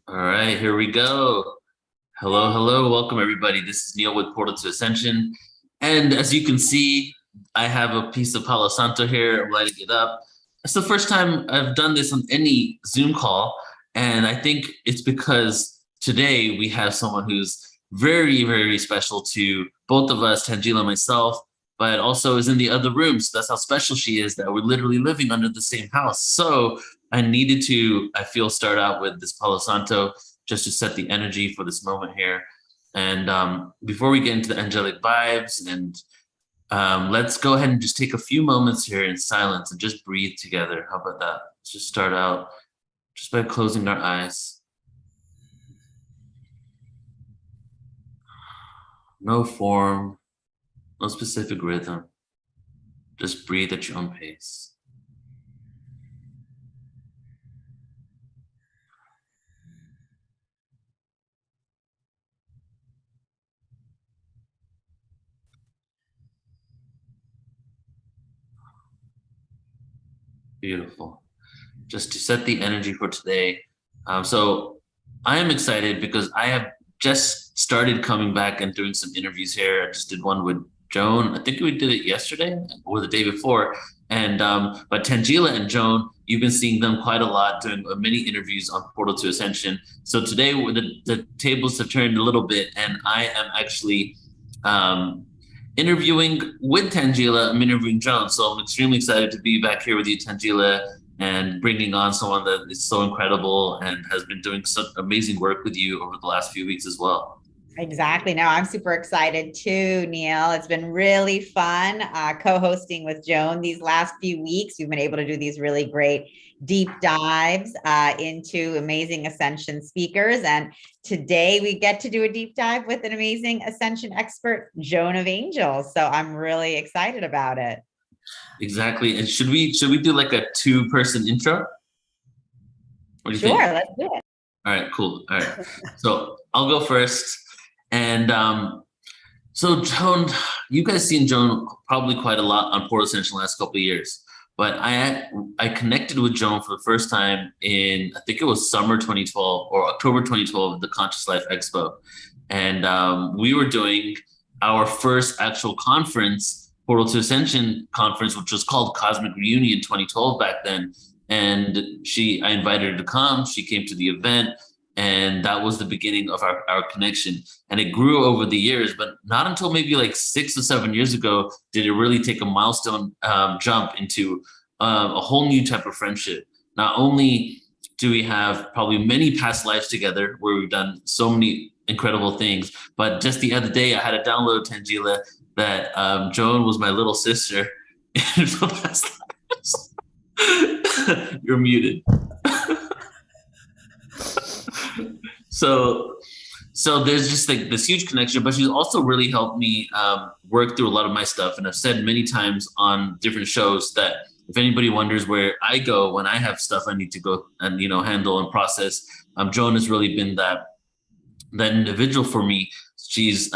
All right, here we go. Hello, hello. Welcome, everybody. This is Neil with Portal to Ascension. And as you can see, I have a piece of Palo Santo here. I'm lighting it up. It's the first time I've done this on any Zoom call. And I think it's because today we have someone who's very, very special to both of us, Tangela and myself, but also is in the other room. So that's how special she is, that we're literally living under the same house. So I needed to, I feel, start out with this Palo Santo just to set the energy for this moment here. And before we get into the angelic vibes, and let's go ahead and just take a few moments here in silence and just breathe together. How about that? Let's just start out just by closing our eyes. No form, no specific rhythm. Just breathe at your own pace. Beautiful. Just to set the energy for today. So I am excited because I have just started coming back and doing some interviews here. I just did one with Joan. I think we did it yesterday or the day before. And but Tangela and Joan, you've been seeing them quite a lot doing many interviews on Portal to Ascension. So today the tables have turned a little bit, and I am actually interviewing with Tangela. I'm interviewing Joan. So I'm extremely excited to be back here with you, Tangela, and bringing on someone that is so incredible and has been doing such amazing work with you over the last few weeks as well. Exactly. No, I'm super excited too, Neil. It's been really fun co-hosting with Joan these last few weeks. We've been able to do these really great deep dives into amazing Ascension speakers. And today we get to do a deep dive with an amazing Ascension expert, Joan of Angels. So I'm really excited about it. Exactly. And should we do like a 2-person intro? What do you think? Sure, let's do it. All right, cool. All right. So I'll go first. And so Joan, you guys seen Joan probably quite a lot on Portal Ascension the last couple of years. But I connected with Joan for the first time in, I think it was summer 2012 or October 2012 at the Conscious Life Expo. And we were doing our first actual conference, Portal to Ascension conference, which was called Cosmic Reunion 2012 back then. And I invited her to come. She came to the event. And that was the beginning of our connection. And it grew over the years, but not until maybe like 6 or 7 years ago did it really take a milestone jump into a whole new type of friendship. Not only do we have probably many past lives together where we've done so many incredible things, but just the other day I had a download, Tangela, that Joan was my little sister in the past lives. You're muted. So there's just like this huge connection, but she's also really helped me work through a lot of my stuff. And I've said many times on different shows that if anybody wonders where I go when I have stuff I need to go and handle and process, Joan has really been that individual for me. She's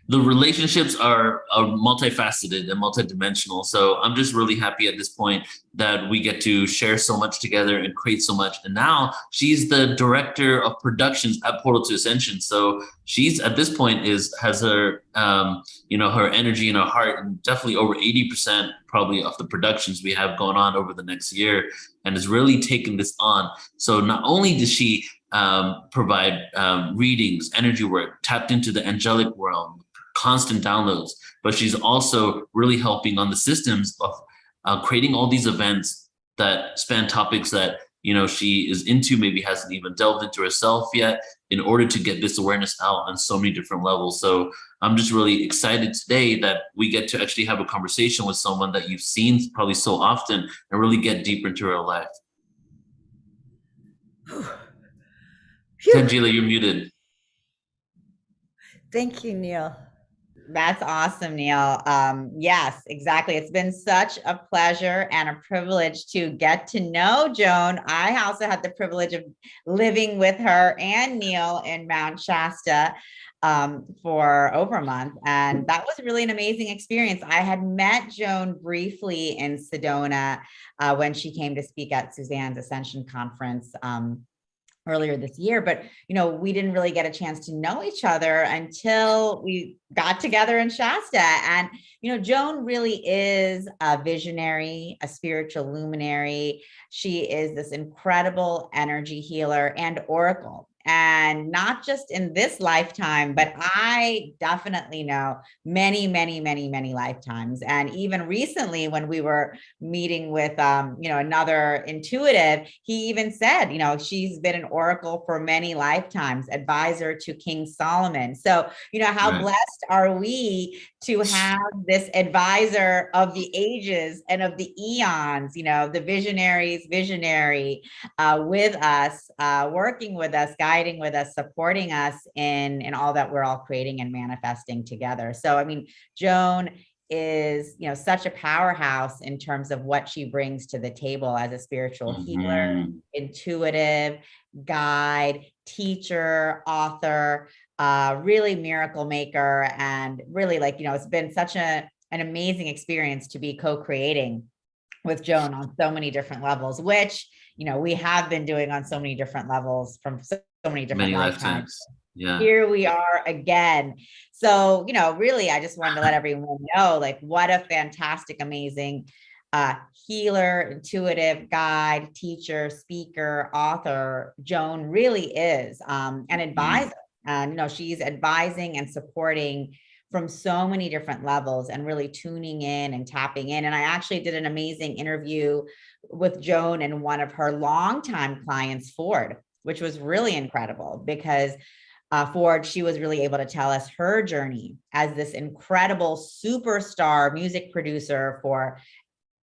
the relationships are multifaceted and multidimensional. So I'm just really happy at this point that we get to share so much together and create so much. And now she's the director of productions at Portal to Ascension. So she's at this point has her, her energy and her heart, and definitely over 80% probably of the productions we have going on over the next year, and has really taken this on. So not only does she provide readings, energy work, tapped into the angelic realm, constant downloads, but she's also really helping on the systems of creating all these events that span topics that she is into, maybe hasn't even delved into herself yet, in order to get this awareness out on so many different levels. So I'm just really excited today that we get to actually have a conversation with someone that you've seen probably so often and really get deeper into her life. Tangela, you're muted. Thank you, Neil. That's awesome, Neil. Yes, exactly. It's been such a pleasure and a privilege to get to know Joan. I also had the privilege of living with her and Neil in Mount Shasta for over a month. And that was really an amazing experience. I had met Joan briefly in Sedona when she came to speak at Suzanne's Ascension conference earlier this year, but we didn't really get a chance to know each other until we got together in Shasta. And Joan really is a visionary, a spiritual luminary. She is this incredible energy healer and oracle. And not just in this lifetime, but I definitely know many, many, many, many lifetimes. And even recently, when we were meeting with, another intuitive, he even said, she's been an oracle for many lifetimes, advisor to King Solomon. So, how Right. blessed are we to have this advisor of the ages and of the eons, the visionary's visionary with us, working with us, guiding with us, supporting us in all that we're all creating and manifesting together. So, I mean, Joan is, such a powerhouse in terms of what she brings to the table as a spiritual healer, intuitive, guide, teacher, author, really miracle maker. And really, it's been such an amazing experience to be co-creating with Joan on so many different levels, which, we have been doing on so many different levels from so many different lifetimes. Yeah. Here we are again. So, really, I just wanted to let everyone know, what a fantastic, amazing healer, intuitive, guide, teacher, speaker, author Joan really is, an advisor. And, she's advising and supporting from so many different levels and really tuning in and tapping in. And I actually did an amazing interview with Joan and one of her longtime clients, Ford, which was really incredible because Ford, she was really able to tell us her journey as this incredible superstar music producer for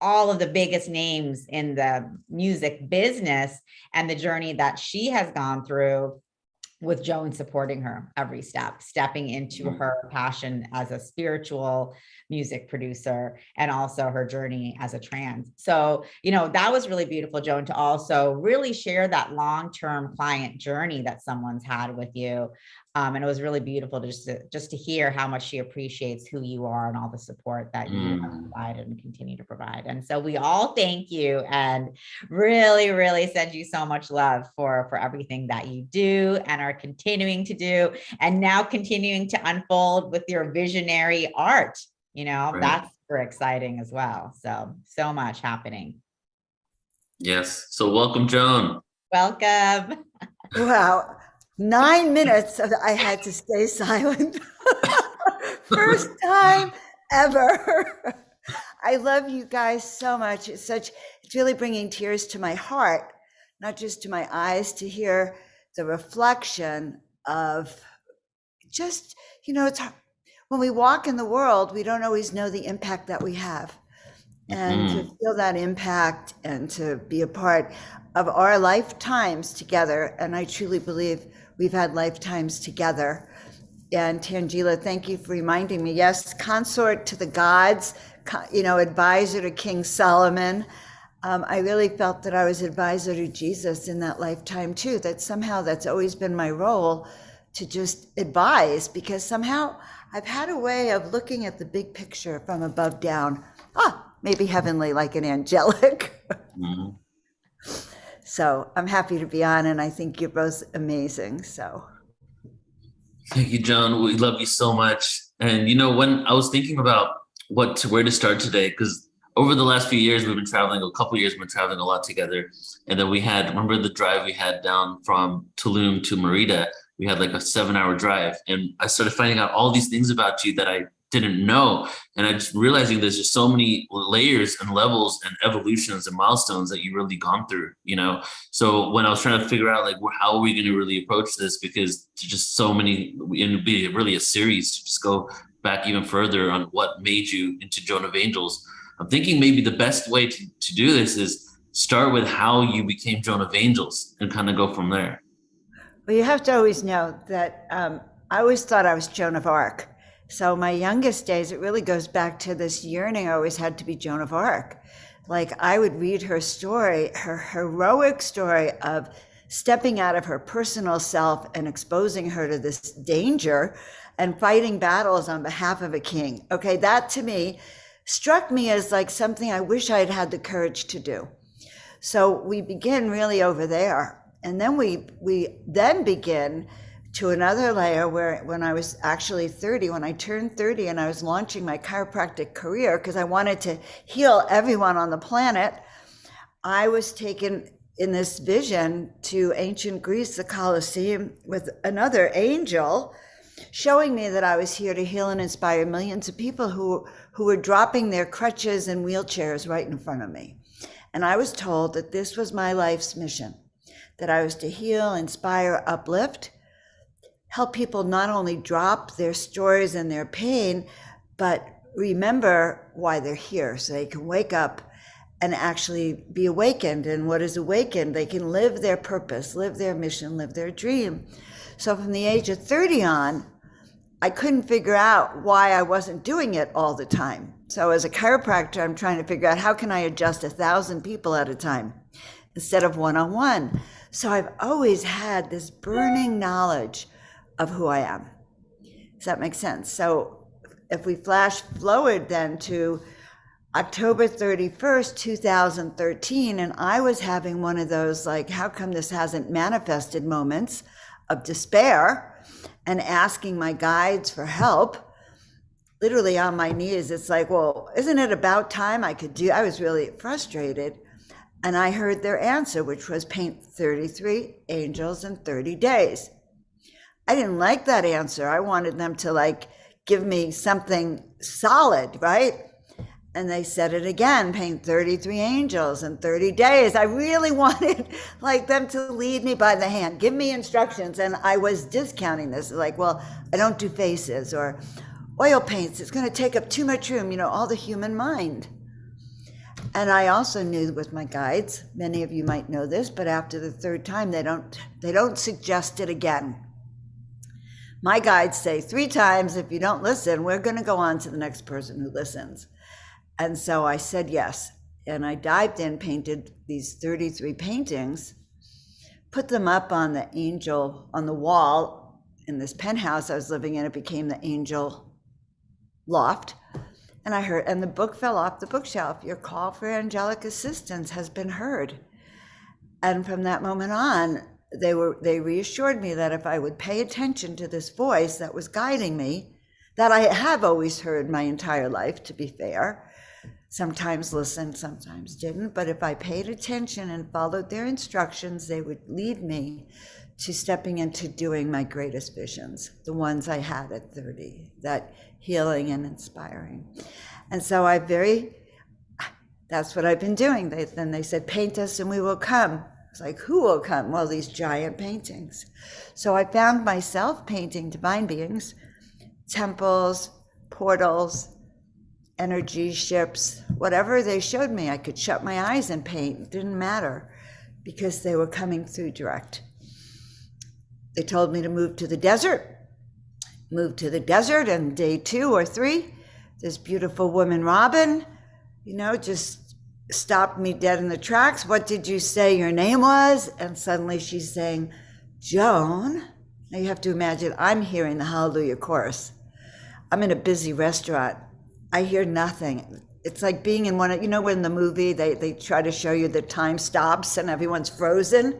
all of the biggest names in the music business, and the journey that she has gone through with Joan supporting her every step, stepping into her passion as a spiritual music producer and also her journey as a trans. So, that was really beautiful, Joan, to also really share that long-term client journey that someone's had with you. And it was really beautiful just to hear how much she appreciates who you are and all the support that you have provided and continue to provide. And so we all thank you and really, really send you so much love for everything that you do and are continuing to do, and now continuing to unfold with your visionary art. Right. That's super exciting as well. So much happening. Yes. So welcome, Joan. Welcome. Wow. 9 minutes I had to stay silent. First time ever. I love you guys so much. It's really bringing tears to my heart, not just to my eyes, to hear the reflection of just, it's when we walk in the world, we don't always know the impact that we have. And to feel that impact and to be a part of our lifetimes together. And I truly believe we've had lifetimes together. And Tangela, thank you for reminding me. Yes, consort to the gods, advisor to King Solomon. I really felt that I was advisor to Jesus in that lifetime too, that somehow that's always been my role, to just advise, because somehow I've had a way of looking at the big picture from above down. Maybe heavenly, like an angelic. So I'm happy to be on, and I think you're both amazing. So thank you, Joan. We love you so much. And when I was thinking about where to start today, because over the last few years we've been traveling, a couple of years we've been traveling a lot together. And then remember the drive we had down from Tulum to Merida? We had like a 7-hour drive, and I started finding out all these things about you that I didn't know. And I just realizing there's just so many layers and levels and evolutions and milestones that you've really gone through, So when I was trying to figure out how are we going to really approach this, because there's just so many, and it'd be really a series to just go back even further on what made you into Joan of Angels. I'm thinking maybe the best way to do this is start with how you became Joan of Angels and kind of go from there. Well, you have to always know that I always thought I was Joan of Arc. So my youngest days, it really goes back to this yearning I always had to be Joan of Arc. I would read her story, her heroic story of stepping out of her personal self and exposing her to this danger and fighting battles on behalf of a king. Okay, that to me struck me as something I wish I had had the courage to do. So we begin really over there. And then we then begin to another layer where when I was actually 30, when I turned 30 and I was launching my chiropractic career because I wanted to heal everyone on the planet, I was taken in this vision to ancient Greece, the Colosseum, with another angel showing me that I was here to heal and inspire millions of people who were dropping their crutches and wheelchairs right in front of me. And I was told that this was my life's mission, that I was to heal, inspire, uplift, help people not only drop their stories and their pain, but remember why they're here so they can wake up and actually be awakened. And what is awakened? They can live their purpose, live their mission, live their dream. So from the age of 30 on, I couldn't figure out why I wasn't doing it all the time. So as a chiropractor, I'm trying to figure out how can I adjust 1,000 people at a time instead of one-on-one. So I've always had this burning knowledge of who I am. Does that make sense? So if we flash forward then to October 31st, 2013, and I was having one of those, like, how come this hasn't manifested moments of despair and asking my guides for help, literally on my knees. It's like, well, isn't it about time I was really frustrated. And I heard their answer, which was paint 33 angels in 30 days. I didn't like that answer. I wanted them to give me something solid, right? And they said it again, paint 33 angels in 30 days. I really wanted them to lead me by the hand, give me instructions. And I was discounting this, well, I don't do faces or oil paints. It's going to take up too much room, all the human mind. And I also knew with my guides, many of you might know this, but after the third time, they don't suggest it again. My guides say 3 times, if you don't listen, we're going to go on to the next person who listens. And so I said yes. And I dived in, painted these 33 paintings, put them up on the angel, on the wall in this penthouse I was living in. It became the angel loft. And I heard, and the book fell off the bookshelf. Your call for angelic assistance has been heard. And from that moment on, they reassured me that if I would pay attention to this voice that was guiding me, that I have always heard my entire life, to be fair, sometimes listened, sometimes didn't, but if I paid attention and followed their instructions, they would lead me to stepping into doing my greatest visions, the ones I had at 30, that healing and inspiring. And so that's what I've been doing. Then they said, paint us and we will come. It's like, who will come? Well, these giant paintings. So I found myself painting divine beings, temples, portals, energy ships, whatever they showed me. I could shut my eyes and paint. It didn't matter because they were coming through direct. They told me to move to the desert. Moved to the desert, and day 2 or 3, this beautiful woman, Robin, just stopped me dead in the tracks. What did you say your name was? And suddenly she's saying, Joan. Now you have to imagine I'm hearing the Hallelujah chorus. I'm in a busy restaurant. I hear nothing. It's like being in one of, when the movie, they try to show you the time stops and everyone's frozen.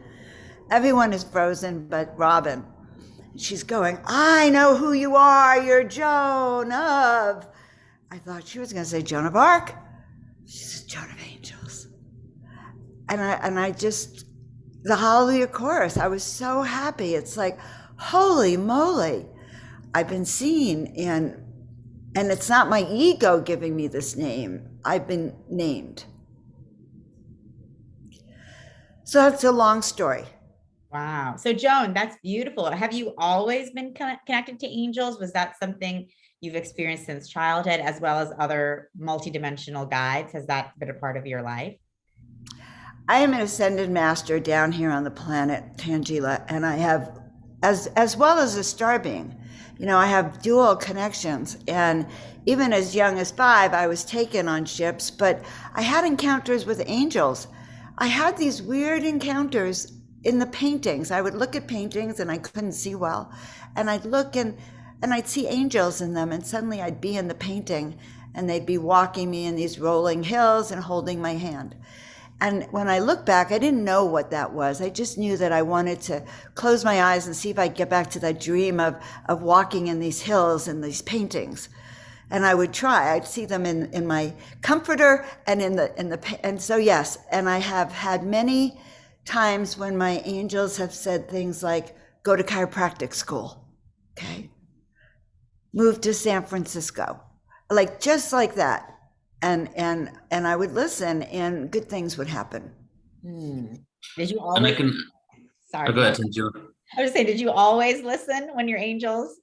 Everyone is frozen but Robin. She's going, I know who you are. You're Joan of. I thought she was going to say Joan of Arc. She said Joan of Angels. And I just, the Hallelujah chorus, I was so happy. It's like, holy moly, I've been seen. And it's not my ego giving me this name. I've been named. So that's a long story. Wow. So Joan, that's beautiful. Have you always been connected to angels? Was that something you've experienced since childhood, as well as other multidimensional guides? Has that been a part of your life? I am an ascended master down here on the planet Tangela, and I have, as well as a star being, I have dual connections. And even as young as 5, I was taken on ships, but I had encounters with angels. I had these weird encounters in the paintings. I would look at paintings and I couldn't see well. And I'd look and I'd see angels in them. And suddenly I'd be in the painting and they'd be walking me in these rolling hills and holding my hand. And when I look back, I didn't know what that was. I just knew that I wanted to close my eyes and see if I could get back to that dream of walking in these hills and these paintings. And I would try. I'd see them in my comforter and and so yes. And I have had many times when my angels have said things like, go to chiropractic school, okay? Move to San Francisco, like just like that. And I would listen, and good things would happen. Did you always? Sorry. Oh, go ahead, Joan. I was saying, did you always listen when your angels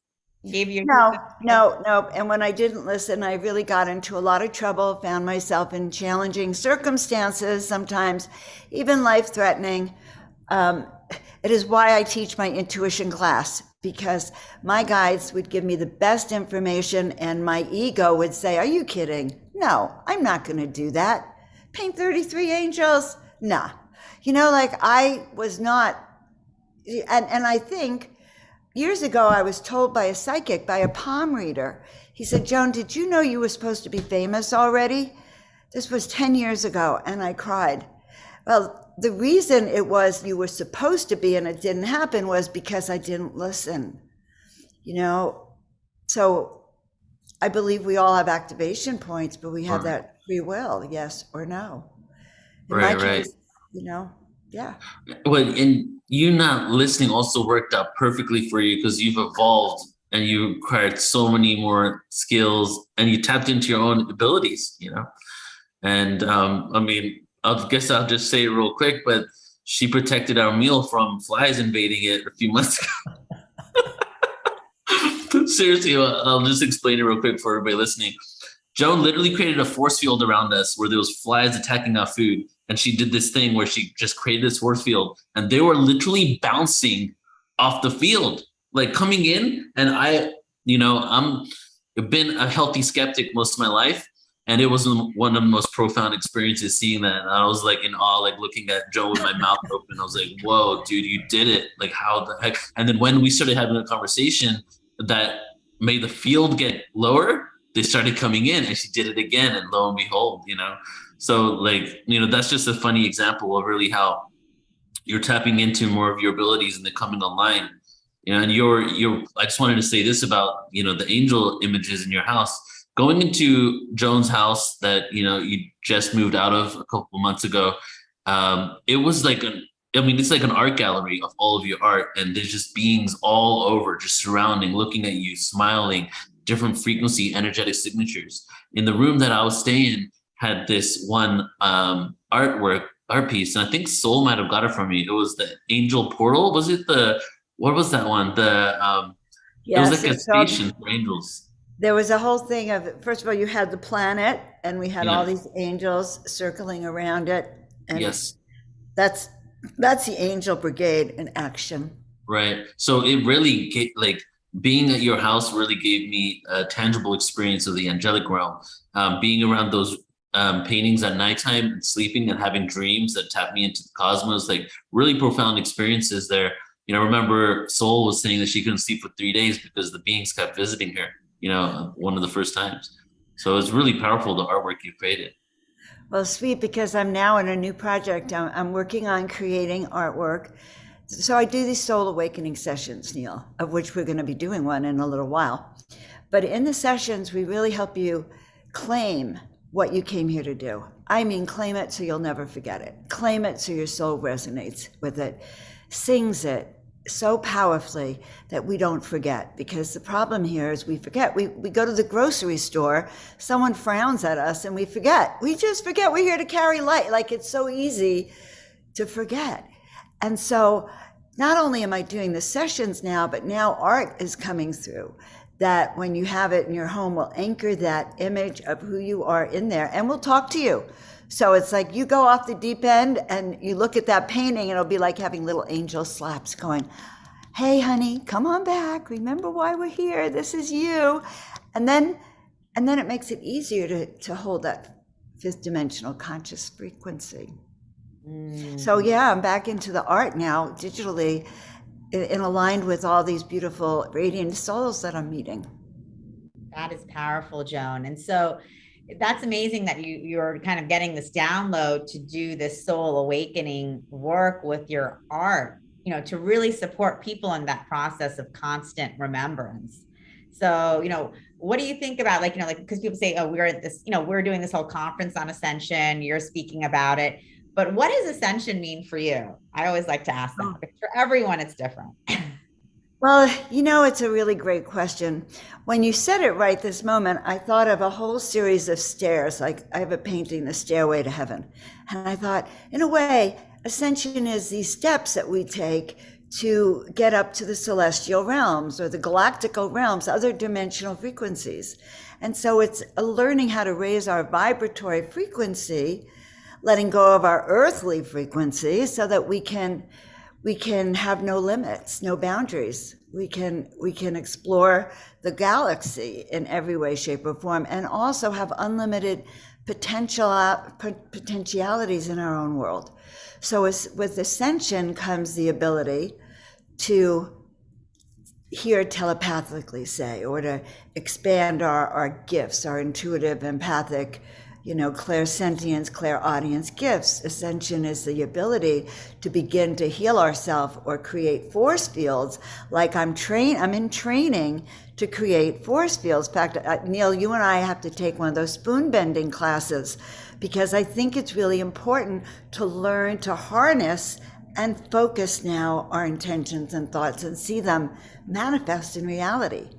gave you? No. And when I didn't listen, I really got into a lot of trouble. Found myself in challenging circumstances, sometimes even life-threatening. It is why I teach my intuition class, because my guides would give me the best information, and my ego would say, "Are you kidding? No, I'm not going to do that. Paint 33 angels? Nah." Like I was not, and I think years ago I was told by a psychic, by a palm reader, he said, "Joan, did you know you were supposed to be famous already?" This was 10 years ago, and I cried. Well, the reason it was you were supposed to be and it didn't happen was because I didn't listen. So I believe we all have activation points, but we have that free will, yes or no. In my case, yeah. Well, and you not listening also worked out perfectly for you, because you've evolved and you acquired so many more skills, and you tapped into your own abilities, And I guess I'll just say it real quick, but she protected our meal from flies invading it a few months ago. Seriously, I'll just explain it real quick for everybody listening. Joan literally created a force field around us where there was flies attacking our food. And she did this thing where she just created this force field, and they were literally bouncing off the field, like coming in. And I've been a healthy skeptic most of my life. And it was one of the most profound experiences seeing that. And I was like in awe, like looking at Joan with my mouth open. I was like, whoa, dude, you did it. Like, how the heck? And then when we started having a conversation that made the field get lower, they started coming in, and she did it again. And lo and behold, so that's just a funny example of really how you're tapping into more of your abilities and they're coming online. And I just wanted to say this about, the angel images in your house. Going into Joan's house that, you just moved out of a couple of months ago, it was like it's like an art gallery of all of your art, and there's just beings all over, just surrounding, looking at you, smiling, different frequency, energetic signatures. In the room that I was staying had this one art piece, and I think Soul might have got it from me. It was the angel portal. Was it what was that one? It was like a station for angels. There was a whole thing of, first of all, you had the planet, and we had all these angels circling around it. And yes. That's the angel brigade in action. Right. So it really being at your house really gave me a tangible experience of the angelic realm. Being around those paintings at nighttime and sleeping and having dreams that tap me into the cosmos, like really profound experiences there. Remember Soul was saying that she couldn't sleep for 3 days because the beings kept visiting her, one of the first times. So it's really powerful, the artwork you created. Well, sweet, because I'm now in a new project. I'm working on creating artwork. So I do these soul awakening sessions, Neil, of which we're going to be doing one in a little while. But in the sessions, we really help you claim what you came here to do. I mean, claim it so you'll never forget it. Claim it so your soul resonates with it, sings it so powerfully that we don't forget. Because the problem here is we forget. We go to the grocery store, someone frowns at us, and we forget. We just forget we're here to carry light. Like, it's so easy to forget. And so not only am I doing the sessions now, but now art is coming through that when you have it in your home will anchor that image of who you are in there, and we'll talk to you. So it's like you go off the deep end and you look at that painting, and it'll be like having little angel slaps going, hey, honey, come on back. Remember why we're here. This is you. And then it makes it easier to hold that fifth dimensional conscious frequency. So yeah, I'm back into the art now, digitally, and aligned with all these beautiful radiant souls that I'm meeting. That is powerful, Joan. And so That's amazing that you're kind of getting this download to do this soul awakening work with your art, to really support people in that process of constant remembrance. So, what do you think about because people say, oh, we're at this, we're doing this whole conference on Ascension, you're speaking about it, but what does Ascension mean for you? I always like to ask that, because for everyone, it's different. Well, it's a really great question. When you said it right this moment, I thought of a whole series of stairs. Like I have a painting, The Stairway to Heaven. And I thought, in a way, Ascension is these steps that we take to get up to the celestial realms or the galactical realms, other dimensional frequencies. And so it's learning how to raise our vibratory frequency, letting go of our earthly frequency so that we can have no limits, no boundaries. We can explore the galaxy in every way, shape, or form, and also have unlimited potentialities in our own world. So with Ascension comes the ability to hear telepathically, say, or to expand our gifts, our intuitive, empathic, clairsentience, clairaudience gifts. Ascension is the ability to begin to heal ourselves or create force fields. Like I'm in training to create force fields. In fact, Neil, you and I have to take one of those spoon bending classes, because I think it's really important to learn to harness and focus now our intentions and thoughts and see them manifest in reality.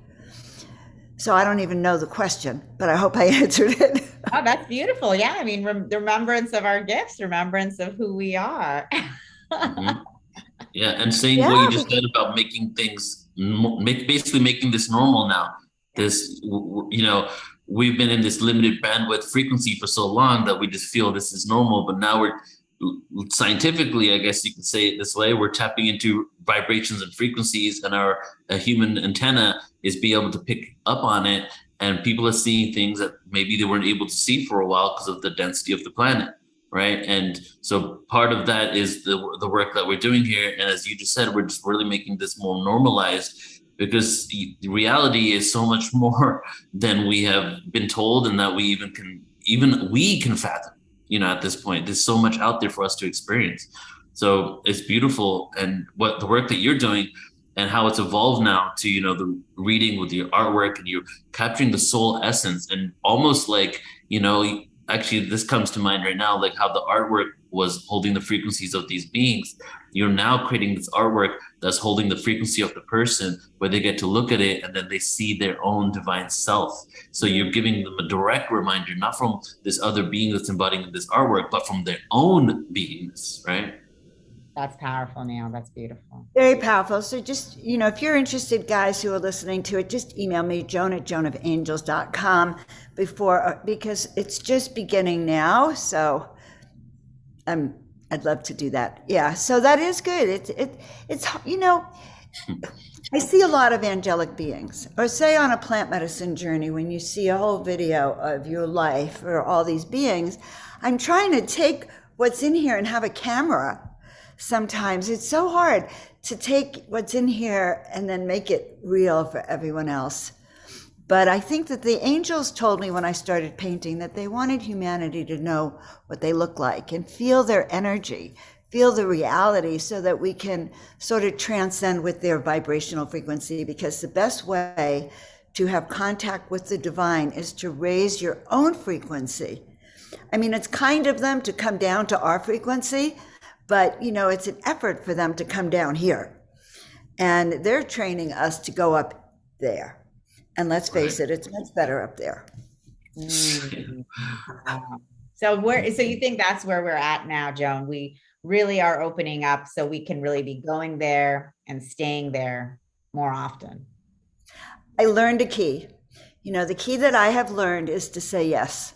So I don't even know the question, but I hope I answered it. Oh, that's beautiful. Yeah. I mean, the remembrance of our gifts, remembrance of who we are. Mm-hmm. Yeah. And saying what you just said about making things, basically making this normal now. This, we've been in this limited bandwidth frequency for so long that we just feel this is normal, but now we're scientifically, I guess you could say it this way, we're tapping into vibrations and frequencies, and our human antenna is be able to pick up on it, and people are seeing things that maybe they weren't able to see for a while because of the density of the planet, right? And so part of that is the work that we're doing here, and as you just said, we're just really making this more normalized, because the reality is so much more than we have been told, and that we can fathom. At this point, there's so much out there for us to experience. So it's beautiful. And what the work that you're doing and how it's evolved now to, the reading with your artwork, and you're capturing the soul essence, and almost like, actually this comes to mind right now, like how the artwork was holding the frequencies of these beings. You're now creating this artwork that's holding the frequency of the person, where they get to look at it and then they see their own divine self. So you're giving them a direct reminder, not from this other being that's embodying this artwork, but from their own beingness, right? That's powerful, Neil. That's beautiful. Very powerful. So just, if you're interested, guys who are listening to it, just email me, joan@joanofangels.com because it's just beginning now. So I'd love to do that. Yeah. So that is good. It's I see a lot of angelic beings, or say on a plant medicine journey, when you see a whole video of your life or all these beings, I'm trying to take what's in here and have a camera. Sometimes it's so hard to take what's in here and then make it real for everyone else. But I think that the angels told me when I started painting that they wanted humanity to know what they look like and feel their energy, feel the reality, so that we can sort of transcend with their vibrational frequency, because the best way to have contact with the divine is to raise your own frequency. I mean, it's kind of them to come down to our frequency, but it's an effort for them to come down here. And they're training us to go up there. And let's face it, it's much better up there. Mm-hmm. So you think that's where we're at now, Joan? We really are opening up so we can really be going there and staying there more often. I learned a key. The key that I have learned is to say yes.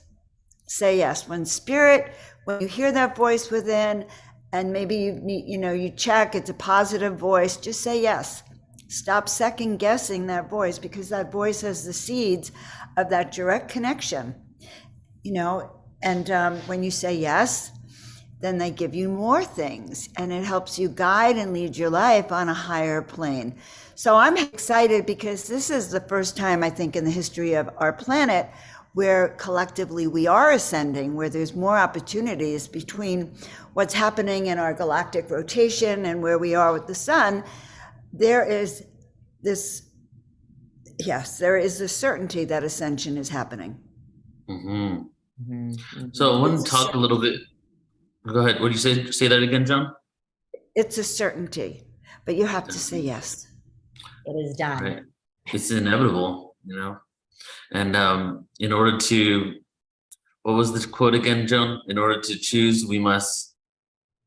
Say yes. When you hear that voice within, and maybe you check, it's a positive voice, just say yes. Stop second guessing that voice, because that voice has the seeds of that direct connection, and when you say yes, then they give you more things, and it helps you guide and lead your life on a higher plane. So I'm excited, because this is the first time, I think, in the history of our planet where collectively we are ascending, where there's more opportunities between what's happening in our galactic rotation and where we are with the sun, there is this, yes, there is a certainty that ascension is happening. Mm-hmm. Mm-hmm. So I want to talk a little bit. Go ahead. What did you say? Say that again, John? It's a certainty, but you have to say yes. It is done. Right. It's inevitable, you know. And in order to, what was the quote again, Joan? In order to choose, we must.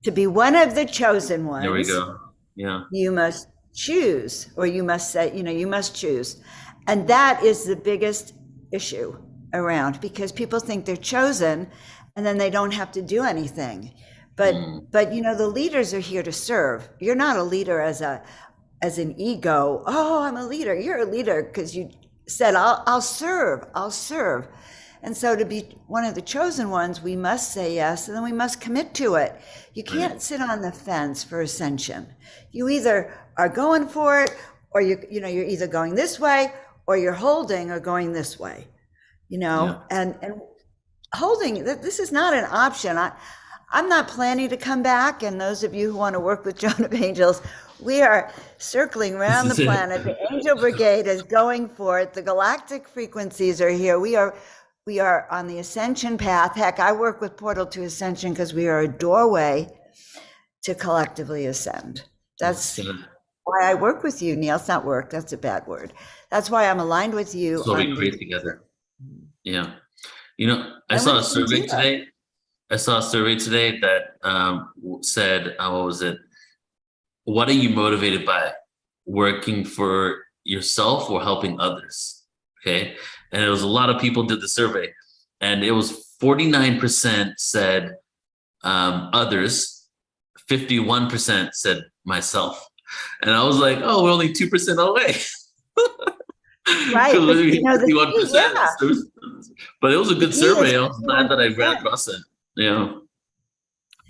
To be one of the chosen ones. There we go. Yeah. You must choose, or you must say, you must choose. And that is the biggest issue around, because people think they're chosen and then they don't have to do anything. But the leaders are here to serve. You're not a leader as an ego. Oh, I'm a leader. You're a leader because you said, I'll serve. And so to be one of the chosen ones, we must say yes, and then we must commit to it. You can't sit on the fence for ascension. You either are going for it, or you're either going this way, or you're holding or going this way, and holding, this is not an option. I'm not planning to come back. And those of you who want to work with Joan of Angels, we are circling around the planet. The Angel Brigade is going for it. The galactic frequencies are here. We are on the ascension path. Heck, I work with Portal to Ascension because we are a doorway to collectively ascend. That's why I work with you, Neil. It's not work. That's a bad word. That's why I'm aligned with you. So we create together. Yeah. I saw a survey today. That said, what was it? What are you motivated by? Working for yourself or helping others? Okay. And it was a lot of people did the survey, and it was 49% said others, 51% said myself. And I was like, oh, we're only 2% away. Right. But, 51%. yeah. But it was a good survey. I was glad that I ran across it. And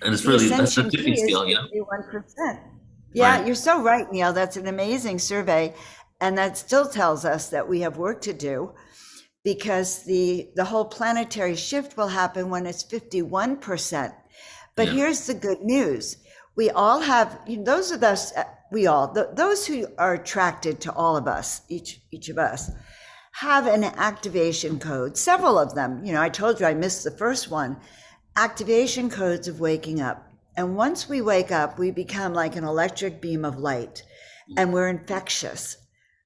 it's really, that's the tipping scale, 51%. Yeah, right. You're so right, Neil. That's an amazing survey. And that still tells us that we have work to do, because the whole planetary shift will happen when it's 51%. But here's the good news. We all have, those of us, those who are attracted to all of us, each of us, have an activation code, several of them. I told you I missed the first one. Activation codes of waking up. And once we wake up, we become like an electric beam of light, and we're infectious.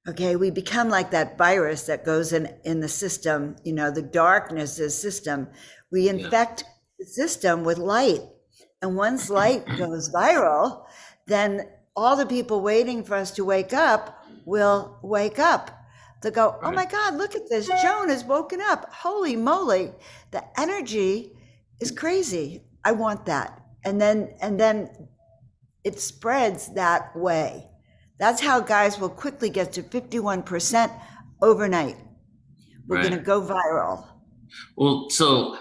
Okay, we become like that virus that goes in the system, the darkness is system. We infect the system with light. And once light goes viral, then all the people waiting for us to wake up will wake up. They'll go, oh my God, look at this. Joan has woken up. Holy moly. The energy is crazy. I want that. And then it spreads that way. That's how guys will quickly get to 51% overnight. We're going to go viral. Well, so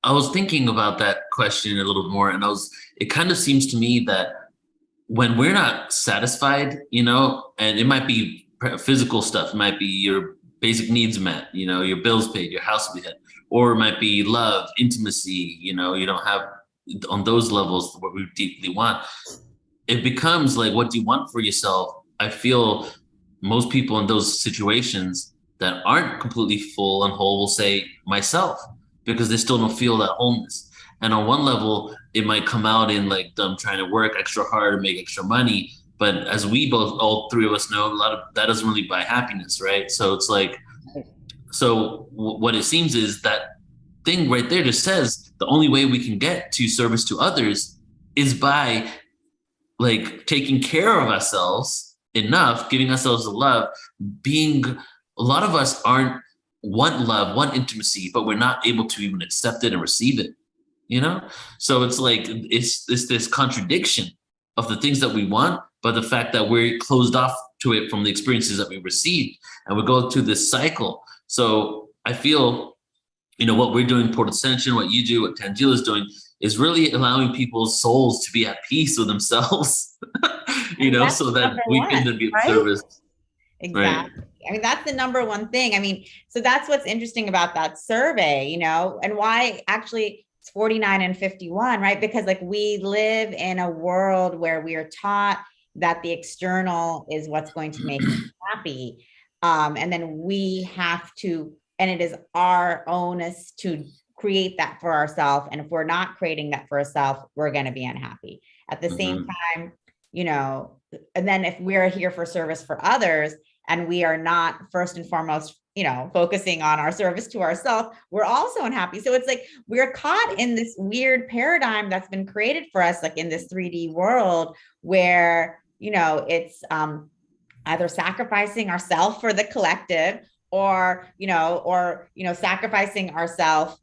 I was thinking about that question a little bit more, and it kind of seems to me that when we're not satisfied, and it might be physical stuff, it might be your basic needs met, your bills paid, your house paid, or it might be love, intimacy, you don't have on those levels what we deeply want. It becomes like, what do you want for yourself? I feel most people in those situations that aren't completely full and whole will say myself, because they still don't feel that wholeness. And on one level, it might come out in like them trying to work extra hard and make extra money. But as we all three of us know, a lot of that doesn't really buy happiness, right? So it's like, what it seems is that thing right there just says the only way we can get to service to others is by like taking care of ourselves enough, giving ourselves the love, a lot of us want love, want intimacy, but we're not able to even accept it and receive it, So it's like, it's this contradiction of the things that we want, but the fact that we're closed off to it from the experiences that we received, and we go through this cycle. So I feel, what we're doing, Portal Ascension, what you do, what Tangela is doing, is really allowing people's souls to be at peace with themselves, so that we can be of service. Exactly. I mean, that's the number one thing. I mean, so that's what's interesting about that survey, you know, and why actually it's 49 and 51, right? Because like we live in a world where we are taught that the external is what's going to make us happy. And then we have to, and it is our onus to create that for ourselves. And if we're not creating that for ourselves, we're going to be unhappy. At the same time, you know, and then if we're here for service for others and we are not first and foremost, you know, focusing on our service to ourselves, we're also unhappy. So it's like we're caught in this weird paradigm that's been created for us, like in this 3D world where, you know, it's either sacrificing ourselves for the collective or sacrificing ourselves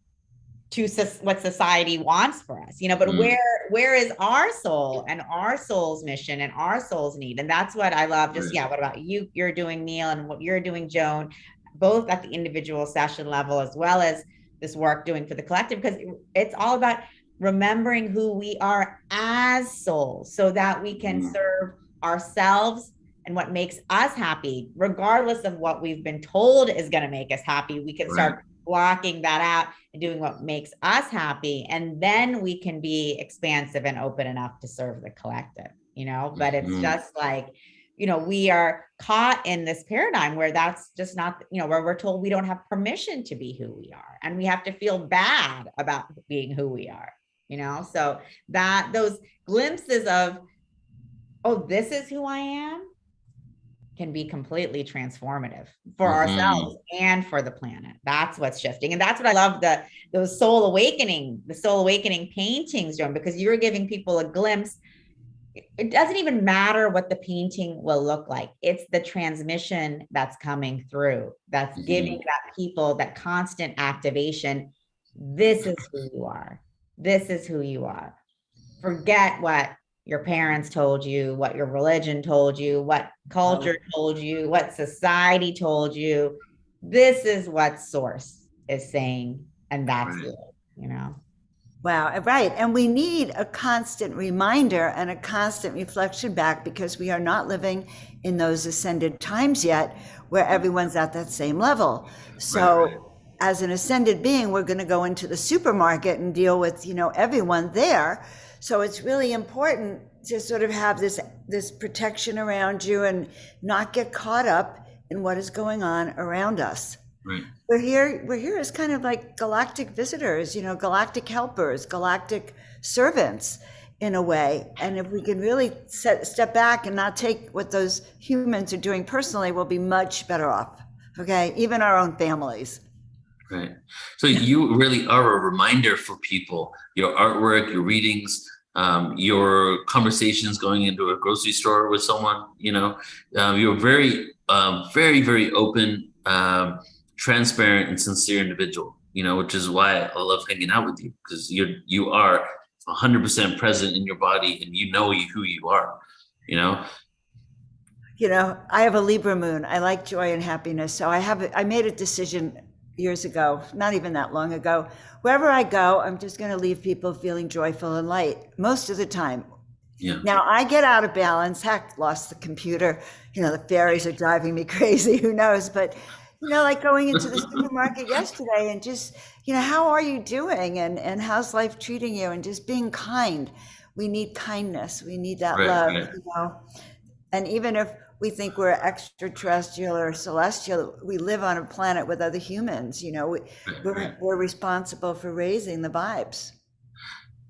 to what society wants for us, you know, but where is our soul and our soul's mission and our soul's need? And that's what I love. Just, what about you're doing, Neil, and what you're doing, Joan, both at the individual session level, as well as this work doing for the collective, because it's all about remembering who we are as souls so that we can serve ourselves and what makes us happy, regardless of what we've been told is going to make us happy. We can start blocking that out and doing what makes us happy. And then we can be expansive and open enough to serve the collective, you know, but it's just like, you know, we are caught in this paradigm where that's just not, you know, where we're told we don't have permission to be who we are. And we have to feel bad about being who we are, you know, so that those glimpses of, oh, this is who I am, can be completely transformative for ourselves and for the planet. That's what's shifting. And that's what I love, those soul awakening paintings, Joan, because you're giving people a glimpse. It doesn't even matter what the painting will look like. It's the transmission that's coming through, that's giving that people that constant activation. This is who you are. This is who you are. Forget what your parents told you, what your religion told you, what culture told you, what society told you. This is what source is saying, and that's it, you know? Wow, right. And we need a constant reminder and a constant reflection back, because we are not living in those ascended times yet where everyone's at that same level. So as an ascended being, we're going to go into the supermarket and deal with, you know, everyone there. So it's really important to sort of have this protection around you and not get caught up in what is going on around us. Right. We're here as kind of like galactic visitors, you know, galactic helpers, galactic servants in a way. And if we can really step back and not take what those humans are doing personally, we'll be much better off. Okay, even our own families. Right. So you really are a reminder for people, your artwork, your readings, your conversations going into a grocery store with someone, you know, you're very, very open, transparent and sincere individual, you know, which is why I love hanging out with you, because you are 100% present in your body and you know who you are, you know. You know, I have a Libra moon. I like joy and happiness. So I made a decision years ago, not even that long ago. Wherever I go, I'm just going to leave people feeling joyful and light most of the time. Yeah. Now I get out of balance. Heck, lost the computer. You know, the fairies are driving me crazy. Who knows? But, you know, like going into the supermarket yesterday and just, you know, how are you doing? And how's life treating you? And just being kind. We need kindness. We need that love, you know. And even if we think we're extraterrestrial or celestial, we live on a planet with other humans, you know, we're responsible for raising the vibes.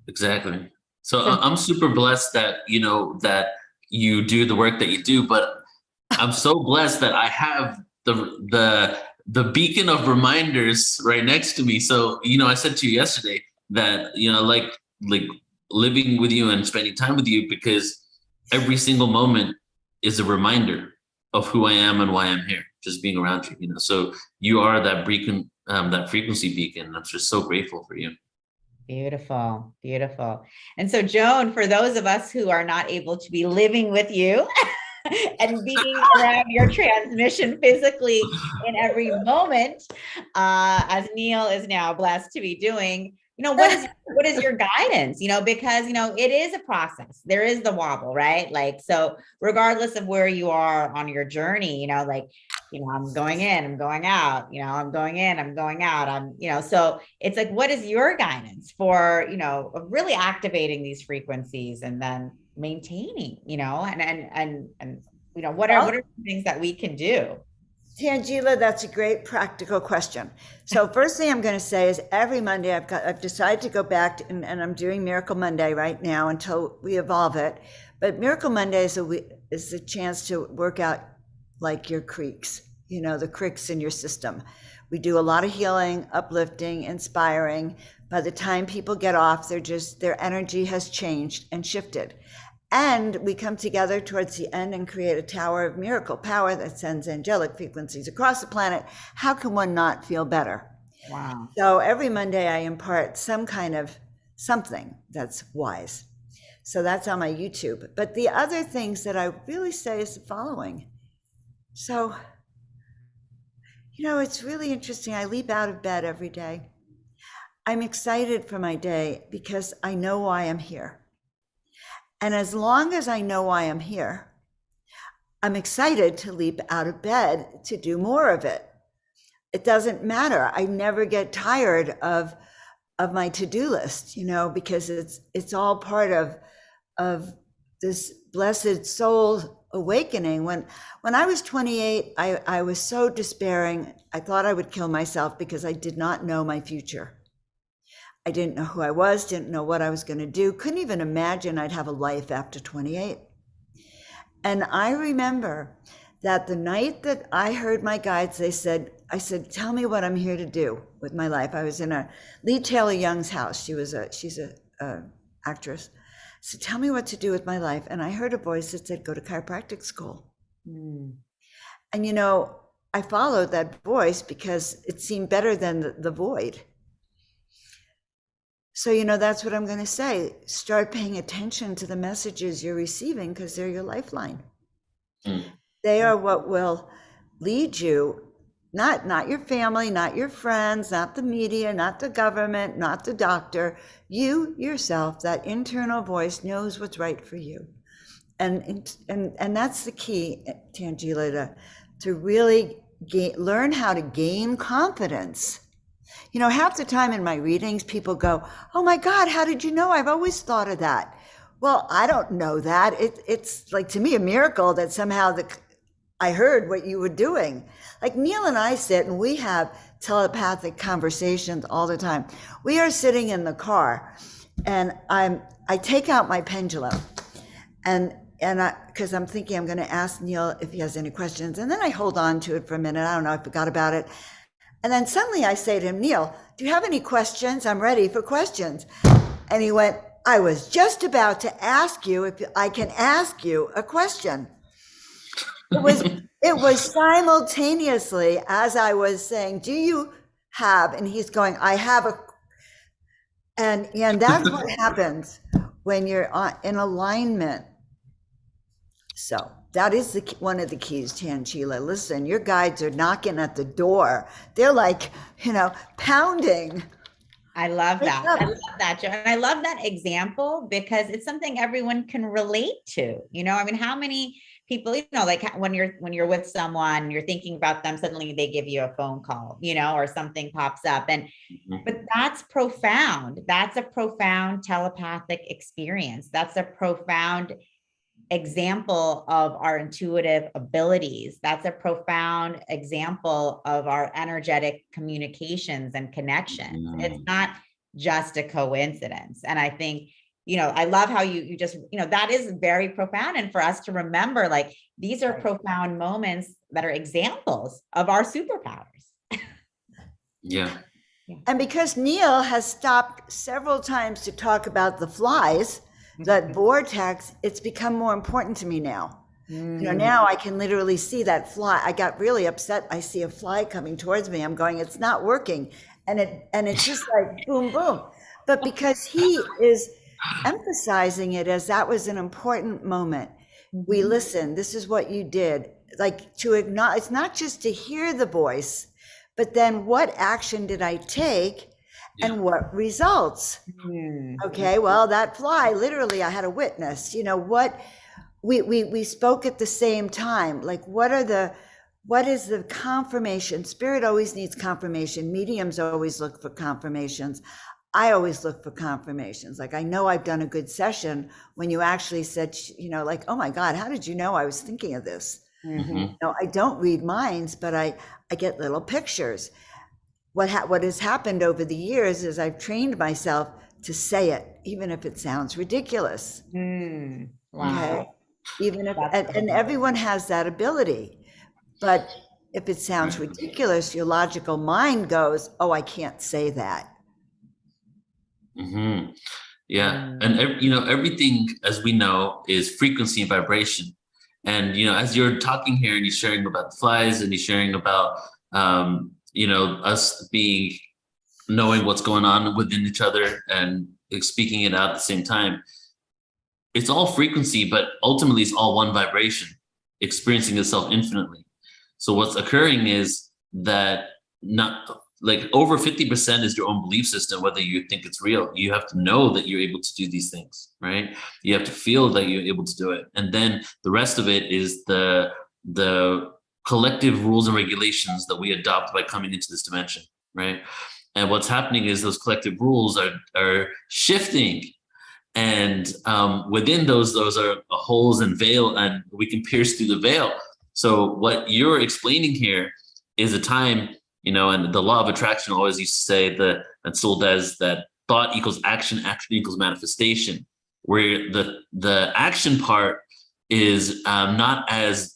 Exactly. So I'm super blessed that, you know, that you do the work that you do, but I'm so blessed that I have the beacon of reminders right next to me. So, you know, I said to you yesterday that, you know, like living with you and spending time with you, because every single moment is a reminder of who I am and why I'm here, just being around you, you know. So you are that beacon, that frequency beacon. I'm just so grateful for you. Beautiful, beautiful. And so, Joan, for those of us who are not able to be living with you and being around your transmission physically in every moment, as Neil is now blessed to be doing, you know, what is your guidance, you know, because, you know, it is a process. There is the wobble, right? Like, so regardless of where you are on your journey, you know, like I'm going in, I'm going out, I'm going in, I'm going out. So it's like, what is your guidance for, really activating these frequencies and then maintaining, and what are things that we can do? Tangela, that's a great practical question. So first thing I'm going to say is every Monday I've decided to go back and I'm doing Miracle Monday right now until we evolve it. But Miracle Monday is a chance to work out like your creeks, the creeks in your system. We do a lot of healing, uplifting, inspiring. By the time people get off, their energy has changed and shifted. And we come together towards the end and create a tower of miracle power that sends angelic frequencies across the planet. How can one not feel better? Wow. So every Monday I impart some kind of something that's wise. So that's on my YouTube. But the other things that I really say is the following. So, it's really interesting. I leap out of bed every day. I'm excited for my day because I know why I'm here. And as long as I know why I'm here, I'm excited to leap out of bed to do more of it. It doesn't matter. I never get tired of my to-do list, because it's all part of this blessed soul awakening. When I was 28, I was so despairing. I thought I would kill myself because I did not know my future. I didn't know who I was, didn't know what I was going to do, couldn't even imagine I'd have a life after 28. And I remember that the night that I heard my guides, I said, tell me what I'm here to do with my life. I was in a Lee Taylor Young's house. She's a actress. So tell me what to do with my life. And I heard a voice that said, go to chiropractic school. And, I followed that voice because it seemed better than the void. So, that's what I'm going to say. Start paying attention to the messages you're receiving because they're your lifeline. They are what will lead you, not your family, not your friends, not the media, not the government, not the doctor. You yourself, that internal voice knows what's right for you. And that's the key, Tangela, to really learn how to gain confidence. Half the time in my readings, people go, oh my God, how did you know? I've always thought of that. Well, I don't know that. It's like, to me, a miracle that somehow I heard what you were doing. Like Neil and I sit and we have telepathic conversations all the time. We are sitting in the car and I take out my pendulum and because I'm thinking I'm going to ask Neil if he has any questions. And then I hold on to it for a minute. I don't know, I forgot about it. And then suddenly I say to him, Neil, do you have any questions? I'm ready for questions. And he went, I was just about to ask you if I can ask you a question. It was simultaneously as I was saying, do you have, and he's going, I have and that's what happens when you're in alignment. So that is one of the keys, Tangela. Listen, your guides are knocking at the door. They're like, pounding. I love that. I love that, Joan. And I love that example because it's something everyone can relate to. How many people, like when you're with someone, you're thinking about them, suddenly they give you a phone call, or something pops up. But that's profound. That's a profound telepathic experience. That's a profound example of our intuitive abilities. That's a profound example of our energetic communications and connections. It's not just a coincidence. And I think, I love how you just, that is very profound. And for us to remember, like, these are profound moments that are examples of our superpowers. Yeah. And because Neil has stopped several times to talk about the flies, that vortex, it's become more important to me now. Now I can literally see that fly. I got really upset. I see a fly coming towards me. I'm going, it's not working. And it's just like boom, boom. But because he is emphasizing it as that was an important moment. We listen, this is what you did. Like to acknowledge, it's not just to hear the voice, but then what action did I take? And what results? Okay, well, that fly, literally, I had a witness. What we spoke at the same time. Like, what are what is the confirmation? Spirit always needs confirmation. Mediums always look for confirmations. I always look for confirmations. Like, I know I've done a good session when you actually said, like, oh my God, how did you know I was thinking of this? Mm-hmm. No, I don't read minds, but I get little pictures. What has happened over the years is I've trained myself to say it, even if it sounds ridiculous. Wow. Okay? Even if, and everyone has that ability. But if it sounds ridiculous, your logical mind goes, oh, I can't say that. Mm-hmm. Yeah. And, everything, as we know, is frequency and vibration. And, as you're talking here and you're sharing about the flies and you're sharing about, us knowing what's going on within each other and speaking it out at the same time, it's all frequency, but ultimately it's all one vibration experiencing itself infinitely. So what's occurring is that not like over 50% is your own belief system, whether you think it's real. You have to know that you're able to do these things, right? You have to feel that you're able to do it. And then the rest of it is the collective rules and regulations that we adopt by coming into this dimension, right? And what's happening is those collective rules are shifting. And within those are holes and veil, and we can pierce through the veil. So what you're explaining here is a time, and the law of attraction always used to say that still does, that thought equals action, action equals manifestation, where the action part is not as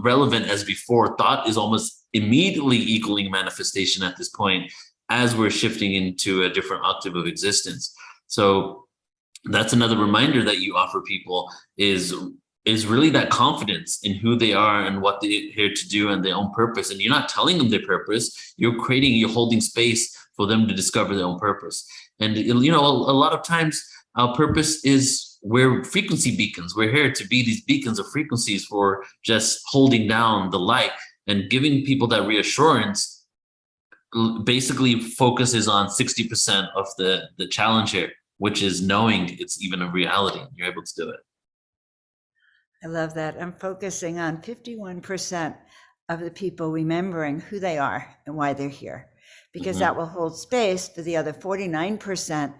relevant as before. Thought is almost immediately equaling manifestation at this point as we're shifting into a different octave of existence. So that's another reminder that you offer people is really that confidence in who they are and what they're here to do and their own purpose. And you're not telling them their purpose, you're holding space for them to discover their own purpose. And, a lot of times our purpose is we're frequency beacons. We're here to be these beacons of frequencies for just holding down the light and giving people that reassurance. Basically focuses on 60% of the challenge here, which is knowing it's even a reality. You're able to do it. I love that. I'm focusing on 51% of the people remembering who they are and why they're here, because that will hold space for the other 49%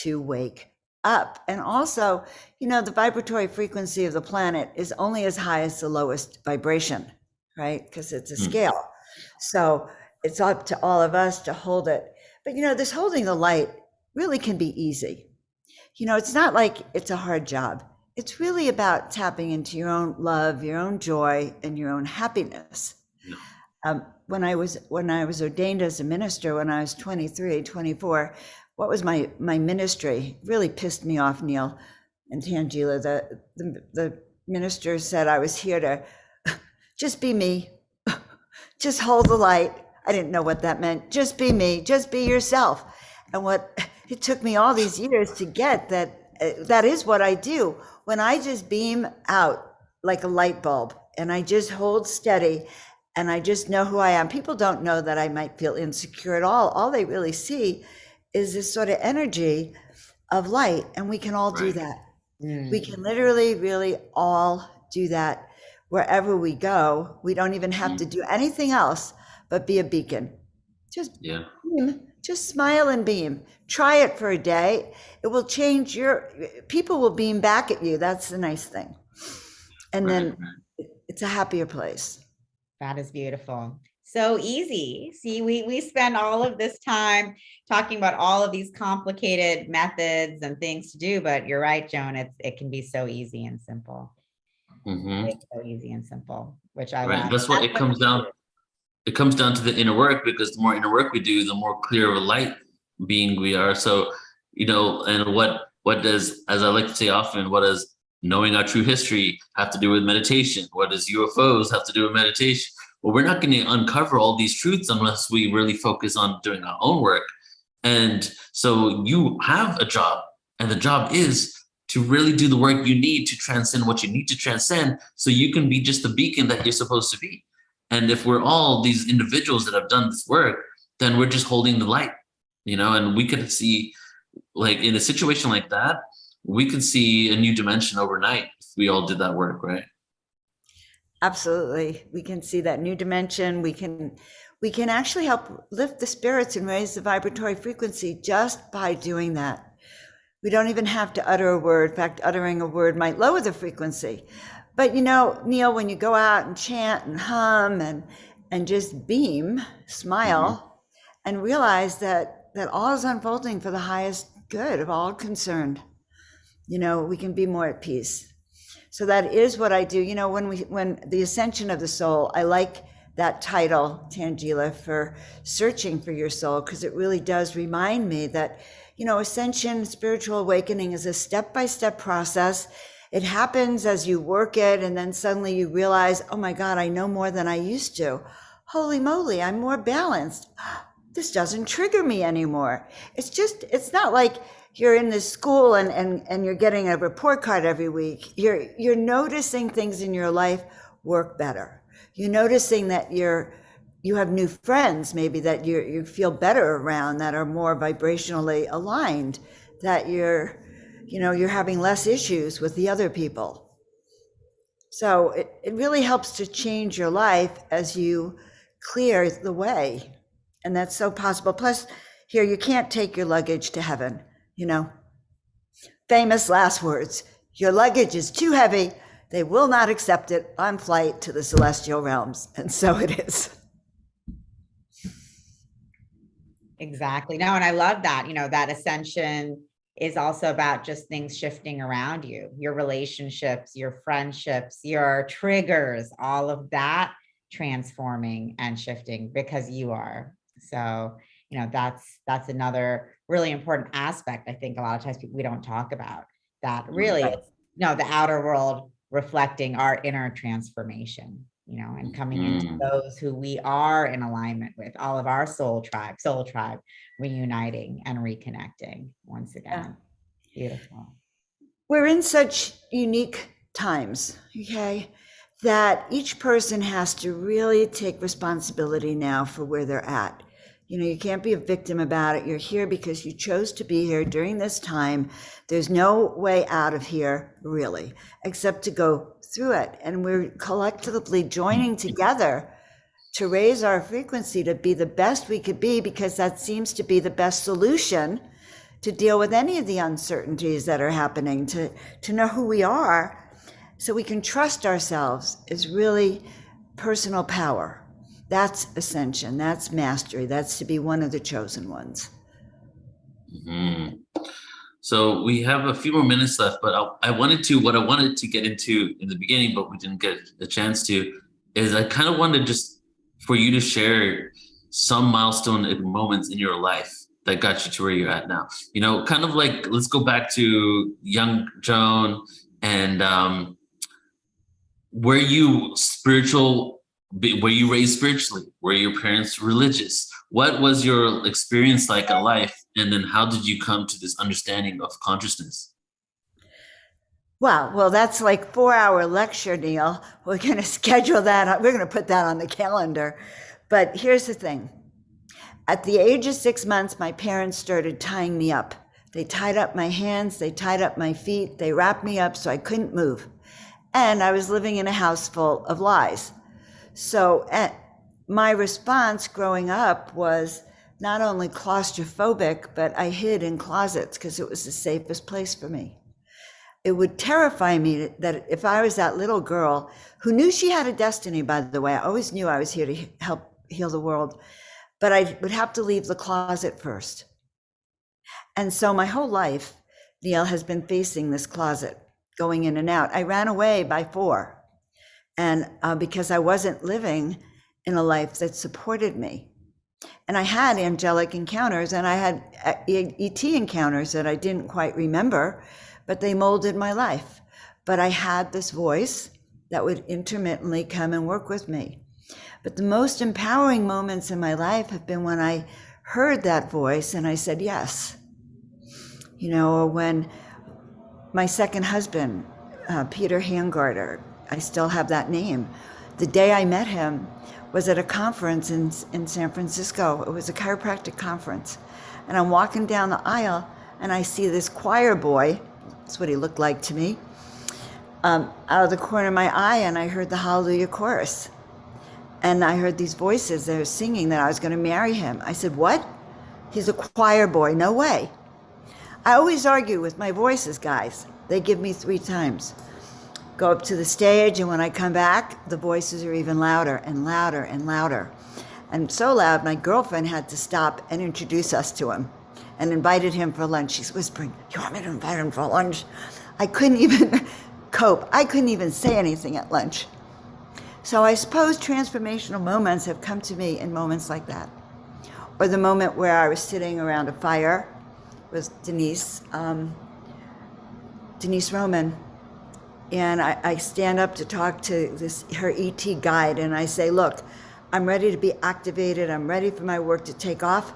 to wake up. And also, the vibratory frequency of the planet is only as high as the lowest vibration, right? Because it's a scale. So it's up to all of us to hold it. But, this holding the light really can be easy. It's not like it's a hard job. It's really about tapping into your own love, your own joy, and your own happiness. When I was ordained as a minister, when I was 23, 24, what was my ministry? Really pissed me off, Neil and Tangela. The minister said I was here to just be me, just hold the light. I didn't know what that meant. Just be me, just be yourself. And it took me all these years to get that is what I do. When I just beam out like a light bulb and I just hold steady and I just know who I am. People don't know that I might feel insecure at all. All they really see is this sort of energy of light, and we can all do that. We can literally, really all do that wherever we go. We don't even have to do anything else but be a beacon. Just beam, just smile and beam. Try it for a day. It will change people will beam back at you. That's the nice thing. And then it's a happier place. That is beautiful. So easy. See, we spend all of this time talking about all of these complicated methods and things to do, but you're right, Joan, it can be so easy and simple. It's so easy and simple, which I love. That's what it comes down. It comes down to the inner work, because the more inner work we do, the more clear of a light being we are. So, and what does, as I like to say often, what does knowing our true history have to do with meditation? What does UFOs have to do with meditation? Well, we're not going to uncover all these truths unless we really focus on doing our own work. And so you have a job, and the job is to really do the work you need to transcend what you need to transcend, so you can be just the beacon that you're supposed to be. And if we're all these individuals that have done this work, then we're just holding the light, and we could see, like in a situation like that, we could see a new dimension overnight if we all did that work, right? Absolutely. We can see that new dimension. We can actually help lift the spirits and raise the vibratory frequency just by doing that. We don't even have to utter a word. In fact, uttering a word might lower the frequency. But you know, Neil, when you go out and chant and hum and just beam, smile, and realize that all is unfolding for the highest good of all concerned, you know, we can be more at peace. So that is what I do. You know, when the ascension of the soul, I like that title, Tangela, for searching for your soul, because it really does remind me that, you know, ascension, spiritual awakening is a step-by-step process. It happens as you work it, and then suddenly you realize, oh my God, I know more than I used to. Holy moly, I'm more balanced. This doesn't trigger me anymore. It's not like you're in this school and you're getting a report card every week. You're noticing things in your life work better. You're noticing that you have new friends, maybe that you feel better around, that are more vibrationally aligned, that you're having less issues with the other people. So it really helps to change your life as you clear the way. And that's so possible. Plus, here, you can't take your luggage to heaven, you know. Famous last words: your luggage is too heavy. They will not accept it on flight to the celestial realms. And so it is. Exactly. No, and I love that, you know, that ascension is also about just things shifting around you, your relationships, your friendships, your triggers, all of that transforming and shifting because you are. So, you know, that's another really important aspect. I think a lot of times we don't talk about that. Really, it's, you know, the outer world reflecting our inner transformation, you know, and coming into those who we are in alignment with, all of our soul tribe, reuniting and reconnecting once again. Yeah. Beautiful. We're in such unique times, okay, that each person has to really take responsibility now for where they're at. You know, you can't be a victim about it. You're here because you chose to be here during this time. There's no way out of here, really, except to go through it. And we're collectively joining together to raise our frequency to be the best we could be, because that seems to be the best solution to deal with any of the uncertainties that are happening, to know who we are so we can trust ourselves is really personal power. That's ascension, that's mastery, that's to be one of the chosen ones. So we have a few more minutes left, but what I wanted to get into in the beginning, but we didn't get a chance to, is I kind of wanted just for you to share some milestone moments in your life that got you to where you're at now. You know, kind of like, let's go back to young Joan, and were you raised spiritually? Were your parents religious? What was your experience like in life? And then how did you come to this understanding of consciousness? Wow. Well, that's like 4-hour lecture, Neil. We're going to schedule that. We're going to put that on the calendar. But here's the thing. At the age of 6 months, my parents started tying me up. They tied up my hands. They tied up my feet. They wrapped me up so I couldn't move. And I was living in a house full of lies. So my response growing up was not only claustrophobic, but I hid in closets because it was the safest place for me. It would terrify me that if I was that little girl who knew she had a destiny, by the way, I always knew I was here to help heal the world, but I would have to leave the closet first. And so my whole life, Neil, has been facing this closet, going in and out. I ran away by 4. And because I wasn't living in a life that supported me. And I had angelic encounters, and I had ET encounters that I didn't quite remember, but they molded my life. But I had this voice that would intermittently come and work with me. But the most empowering moments in my life have been when I heard that voice and I said yes. You know, or when my second husband, Peter Hangarter, I still have that name. The day I met him was at a conference in San Francisco. It was a chiropractic conference. And I'm walking down the aisle and I see this choir boy, that's what he looked like to me, out of the corner of my eye, and I heard the Hallelujah chorus. And I heard these voices that were singing that I was going to marry him. I said, what? He's a choir boy. No way. I always argue with my voices, guys. They give me 3 times. Go up to the stage, and when I come back, the voices are even louder and louder and louder. And so loud, my girlfriend had to stop and introduce us to him and invited him for lunch. She's whispering, you want me to invite him for lunch? I couldn't even cope. I couldn't even say anything at lunch. So I suppose transformational moments have come to me in moments like that. Or the moment where I was sitting around a fire with Denise Roman. And I stand up to talk to her ET guide, and I say, look, I'm ready to be activated. I'm ready for my work to take off,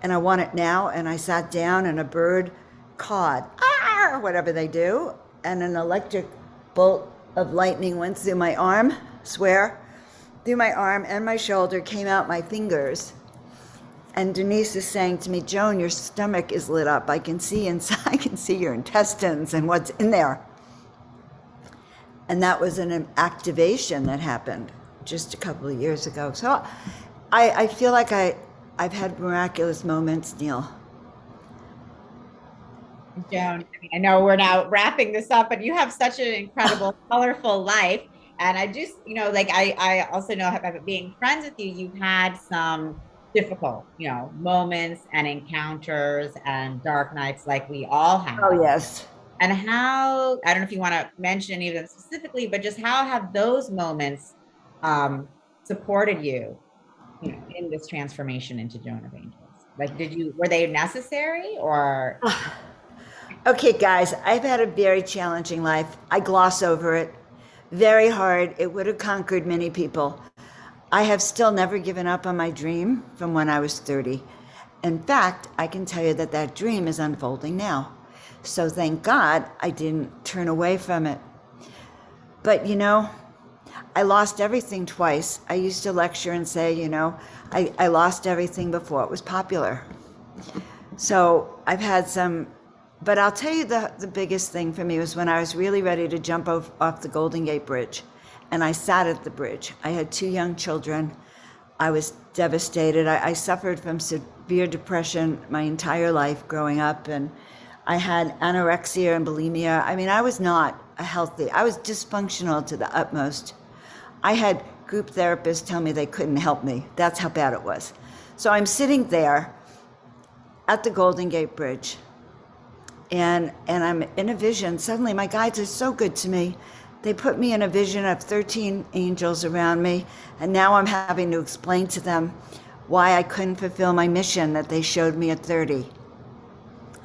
and I want it now. And I sat down, and a bird cawed, ah, whatever they do, and an electric bolt of lightning went through my arm, through my arm and my shoulder, came out my fingers. And Denise is saying to me, Joan, your stomach is lit up. I can see inside, I can see your intestines and what's in there. And that was an activation that happened just a couple of years ago. So I feel like I've had miraculous moments, Neil. Joan, I know we're now wrapping this up, but you have such an incredible, colorful life. And I just, I also know, being friends with you, you've had some difficult, moments and encounters and dark nights like we all have. Oh, yes. And how, I don't know if you want to mention any of them specifically, but just how have those moments supported you, in this transformation into Joan of Angels? Like, were they necessary or? Okay, guys, I've had a very challenging life. I gloss over it very hard. It would have conquered many people. I have still never given up on my dream from when I was 30. In fact, I can tell you that dream is unfolding now. So thank God I didn't turn away from it. But I lost everything twice. I used to lecture and say, I lost everything before it was popular. So I've had some, but I'll tell you the biggest thing for me was when I was really ready to jump off the Golden Gate Bridge. And I sat at the bridge. I had 2 young children. I was devastated. I suffered from severe depression my entire life growing up, and I had anorexia and bulimia. I mean, I was not healthy. I was dysfunctional to the utmost. I had group therapists tell me they couldn't help me. That's how bad it was. So I'm sitting there at the Golden Gate Bridge, and I'm in a vision. Suddenly, my guides are so good to me. They put me in a vision of 13 angels around me, and now I'm having to explain to them why I couldn't fulfill my mission that they showed me at 30.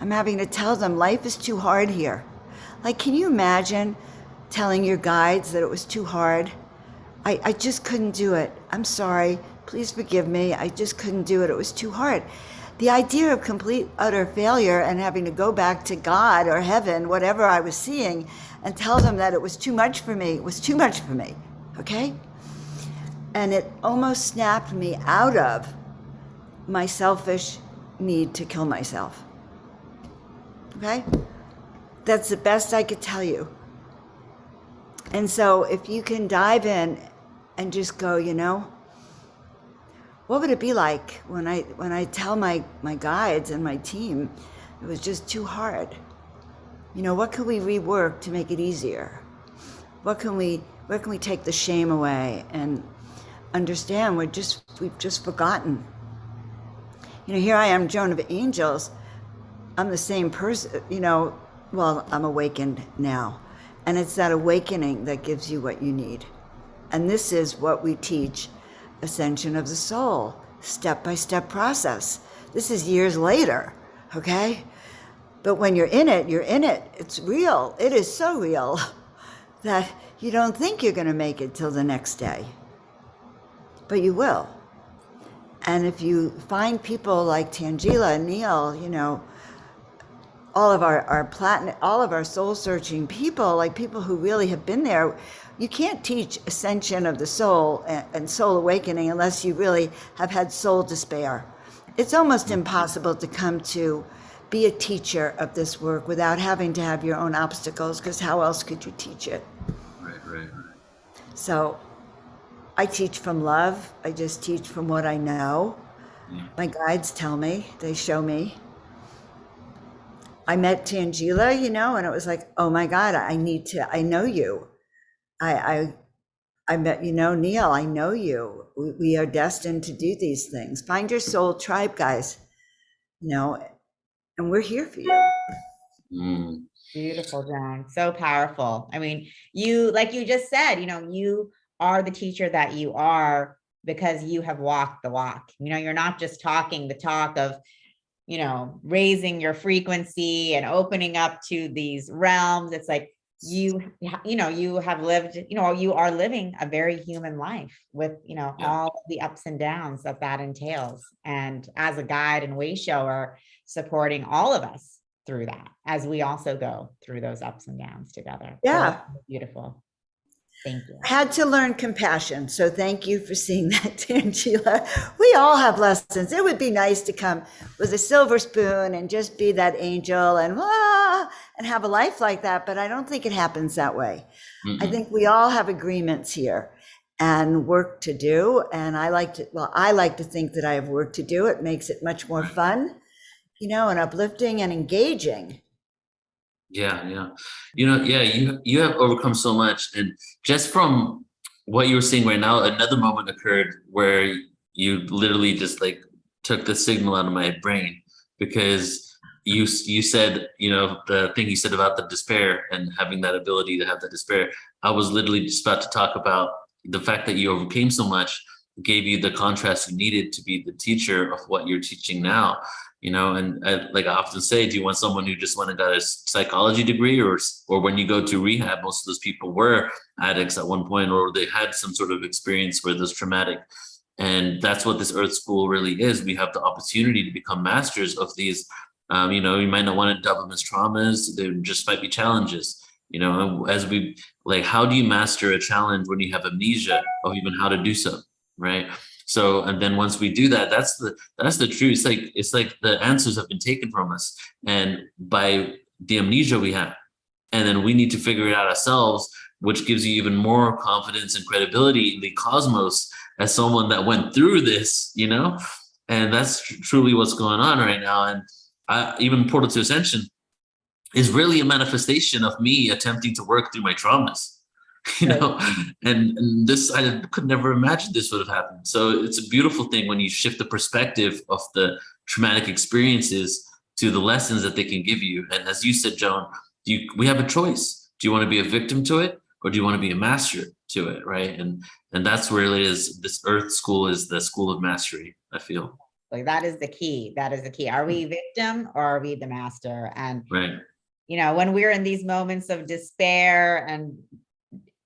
I'm having to tell them life is too hard here. Like, can you imagine telling your guides that it was too hard? I just couldn't do it. I'm sorry. Please forgive me. I just couldn't do it. It was too hard. The idea of complete, utter failure and having to go back to God or heaven, whatever I was seeing, and tell them that it was too much for me, was too much for me, okay? And it almost snapped me out of my selfish need to kill myself, okay? That's the best I could tell you. And so if you can dive in and just go, what would it be like when I tell my guides and my team it was just too hard? What can we rework to make it easier? Where can we take the shame away and understand we've just forgotten? Here I am, Joan of Angels. I'm the same person, well, I'm awakened now. And it's that awakening that gives you what you need. And this is what we teach, Ascension of the Soul, step-by-step process. This is years later, okay? But when you're in it, you're in it. It's real. It is so real that you don't think you're going to make it till the next day. But you will. And if you find people like Tangela and Neil, all of our soul-searching people, like people who really have been there, you can't teach Ascension of the Soul and soul awakening unless you really have had soul despair. It's almost impossible to come to be a teacher of this work without having to have your own obstacles, because how else could you teach it? Right. So I teach from love. I just teach from what I know. Yeah. My guides tell me, they show me. I met Tangela, and it was like, oh my God, I know you. I met, Neil, I know you. We are destined to do these things. Find your soul tribe, guys, and we're here for you. Beautiful, Joan. So powerful. I mean, like you just said, you are the teacher that you are because you have walked the walk. You're not just talking the talk of, raising your frequency and opening up to these realms. It's like you have lived, you are living a very human life with, all the ups and downs that entails. And as a guide and way shower, supporting all of us through that as we also go through those ups and downs together. Yeah. So beautiful. Thank you. I had to learn compassion. So thank you for seeing that, Tangela. We all have lessons. It would be nice to come with a silver spoon and just be that angel and have a life like that. But I don't think it happens that way. Mm-hmm. I think we all have agreements here and work to do. And I like to think that I have work to do. It makes it much more fun, and uplifting and engaging. Yeah. You have overcome so much. And just from what you were saying right now, another moment occurred where you literally just like took the signal out of my brain, because you said, the thing you said about the despair and having that ability to have that despair. I was literally just about to talk about the fact that you overcame so much, gave you the contrast you needed to be the teacher of what you're teaching now. And like I often say, do you want someone who just went and got a psychology degree, or when you go to rehab, most of those people were addicts at one point, or they had some sort of experience where it was traumatic. And that's what this Earth School really is. We have the opportunity to become masters of these. You might not want to dub them as traumas. There just might be challenges. As we how do you master a challenge when you have amnesia of even how to do so, right? So, and then once we do that, that's the truth. It's like the answers have been taken from us, and by the amnesia we have, and then we need to figure it out ourselves, which gives you even more confidence and credibility in the cosmos as someone that went through this, and that's truly what's going on right now. And even Portal to Ascension is really a manifestation of me attempting to work through my traumas. And this, I could never imagine this would have happened. So it's a beautiful thing when you shift the perspective of the traumatic experiences to the lessons that they can give you. And as you said, Joan, we have a choice. Do you want to be a victim to it, or do you want to be a master to it, right? And that's where it is. This Earth School is the school of mastery, I feel. Like that is the key. That is the key. Are we victim or are we the master? And right. When we're in these moments of despair and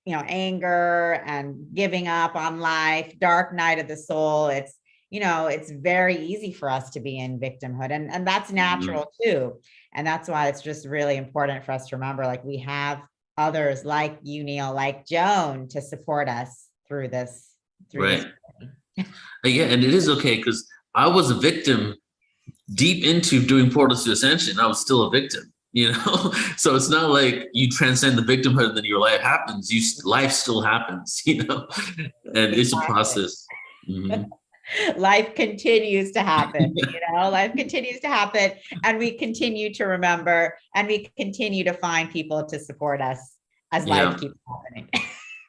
anger and giving up on life, dark night of the soul, it's very easy for us to be in victimhood, and that's natural too. And that's why it's just really important for us to remember, like, we have others like you, Neil, like Joan, to support us through this. Right. Yeah, and it is okay, because I was a victim deep into doing Portals to Ascension. I was still a victim. So it's not like you transcend the victimhood and then your life happens. Life still happens, and it's a process. Mm-hmm. Life continues to happen, life continues to happen, and we continue to remember, and we continue to find people to support us as life keeps happening.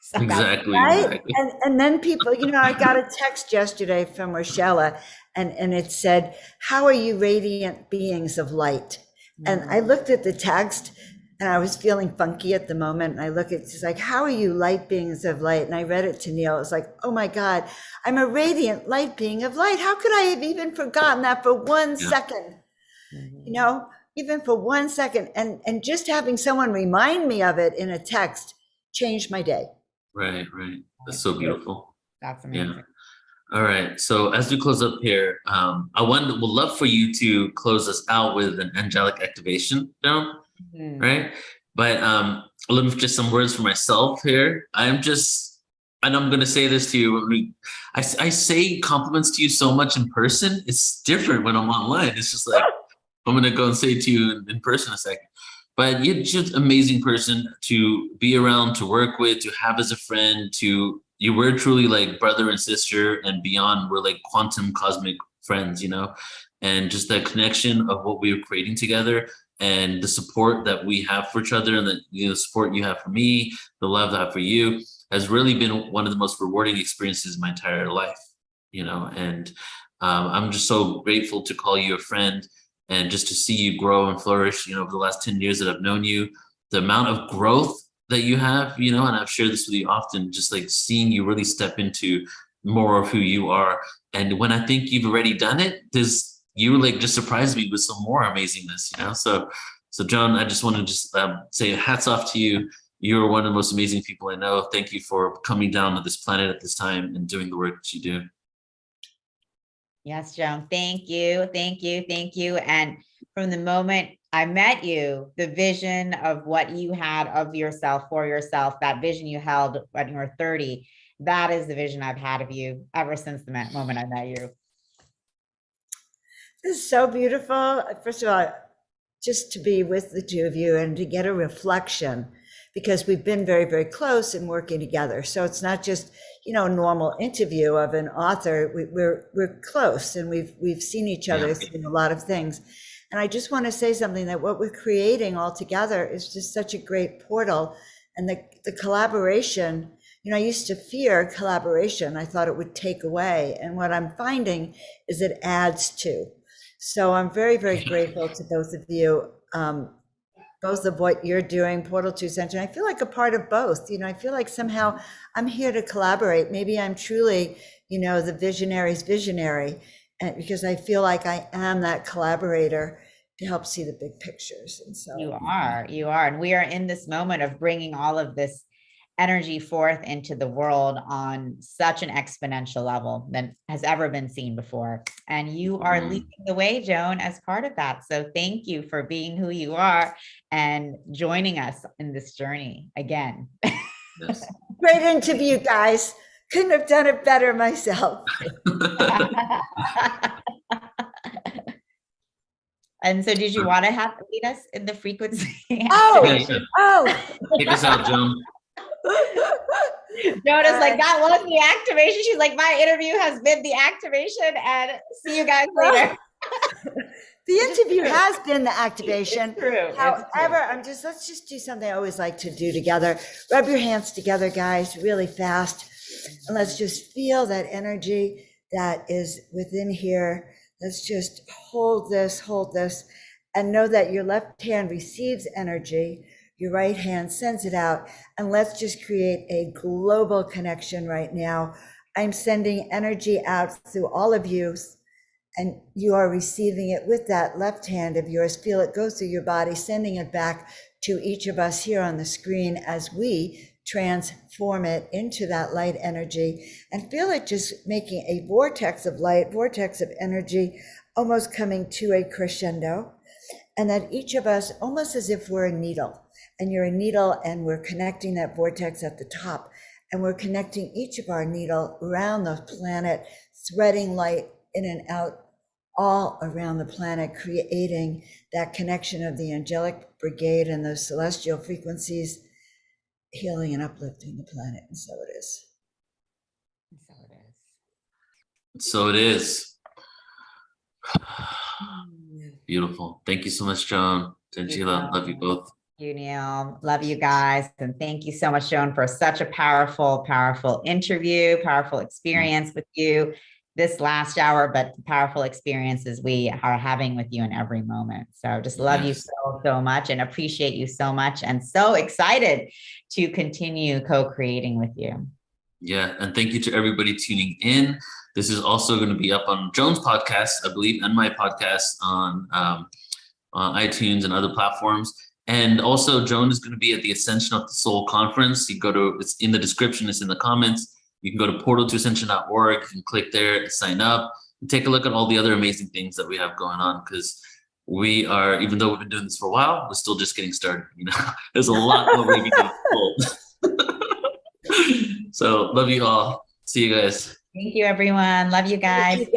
So exactly. Right? And then people, I got a text yesterday from Rochella, and it said, "How are you, radiant beings of light?" And I looked at the text, and I was feeling funky at the moment. And I look at it's like, "How are you, light beings of light?" And I read it to Neil. It was like, oh my God, I'm a radiant light being of light. How could I have even forgotten that for 1 second? Even for 1 second. And just having someone remind me of it in a text changed my day. Right. That's so beautiful. That's amazing. Yeah. All right. So as we close up here, would love for you to close us out with an angelic activation, Joan, right? But let me just some words for myself here. And I'm going to say this to you. I say compliments to you so much in person. It's different when I'm online. It's just like, I'm going to go and say it to you in person in a second. But you're just an amazing person to be around, to work with, to have as a friend, you were truly like brother and sister and beyond. We're like quantum cosmic friends, and just that connection of what we were creating together and the support that we have for each other and the support you have for me, the love that I have for you has really been one of the most rewarding experiences in my entire life, and I'm just so grateful to call you a friend and just to see you grow and flourish, over the last 10 years that I've known you, the amount of growth that you have, and I've shared this with you often, just like seeing you really step into more of who you are. And when I think you've already done it, you like just surprised me with some more amazingness, So Joan, I just want to just say hats off to you. You're one of the most amazing people I know. Thank you for coming down to this planet at this time and doing the work that you do. Yes, Joan, thank you, thank you, thank you. And from the moment I met you, the vision of what you had of yourself, for yourself, that vision you held when you were 30, that is the vision I've had of you ever since the moment I met you. This is so beautiful. First of all, just to be with the two of you and to get a reflection, because we've been very, very close and working together. So it's not just, a normal interview of an author. We're close and we've seen each other in a lot of things. And I just want to say something, that what we're creating all together is just such a great portal. And the collaboration, I used to fear collaboration. I thought it would take away. And what I'm finding is it adds to. So I'm very, very grateful to both of you, both of what you're doing, Portal to Ascension. I feel like a part of both. I feel like somehow I'm here to collaborate. Maybe I'm truly, the visionary's visionary, and because I feel like I am that collaborator to help see the big pictures. And so you are, and we are in this moment of bringing all of this energy forth into the world on such an exponential level than has ever been seen before. And you are leading the way, Joan, as part of that. So thank you for being who you are and joining us in this journey again. Yes. Great interview, guys. Couldn't have done it better myself. And so did you want to lead us in the frequency? Oh. Take us out, Joan. Joan is like, that was the activation. She's like, my interview has been the activation, and see you guys later. The interview has been the activation. It's true. However, let's just do something I always like to do together. Rub your hands together, guys, really fast. And let's just feel that energy that is within here. Let's just hold this, and know that your left hand receives energy. Your right hand sends it out, and let's just create a global connection right now. I'm sending energy out through all of you, and you are receiving it with that left hand of yours. Feel it go through your body, sending it back to each of us here on the screen as we transform it into that light energy, and feel it just making a vortex of light, vortex of energy, almost coming to a crescendo. And that each of us, almost as if we're a needle, and you're a needle, and we're connecting that vortex at the top, and we're connecting each of our needle around the planet, threading light in and out all around the planet, creating that connection of the angelic brigade and those celestial frequencies, healing and uplifting the planet. And so it is. So it is. Beautiful. Thank you so much, Joan. Tangela, love you both. You, Neil. Love you guys. And thank you so much, Joan, for such a powerful, powerful interview, powerful experience with you this last hour, but powerful experiences we are having with you in every moment. So just love you so much and appreciate you so much, and so excited to continue co-creating with you. Yeah. And thank you to everybody tuning in. This is also going to be up on Joan's podcast, I believe, and my podcast on iTunes and other platforms. And also, Joan is going to be at the Ascension of the Soul conference. It's in the description, it's in the comments. You can go to portaltoascension.org and click there, sign up, and take a look at all the other amazing things that we have going on, because we are, even though we've been doing this for a while, we're still just getting started. There's a lot more we can do. So love you all. See you guys. Thank you, everyone. Love you guys.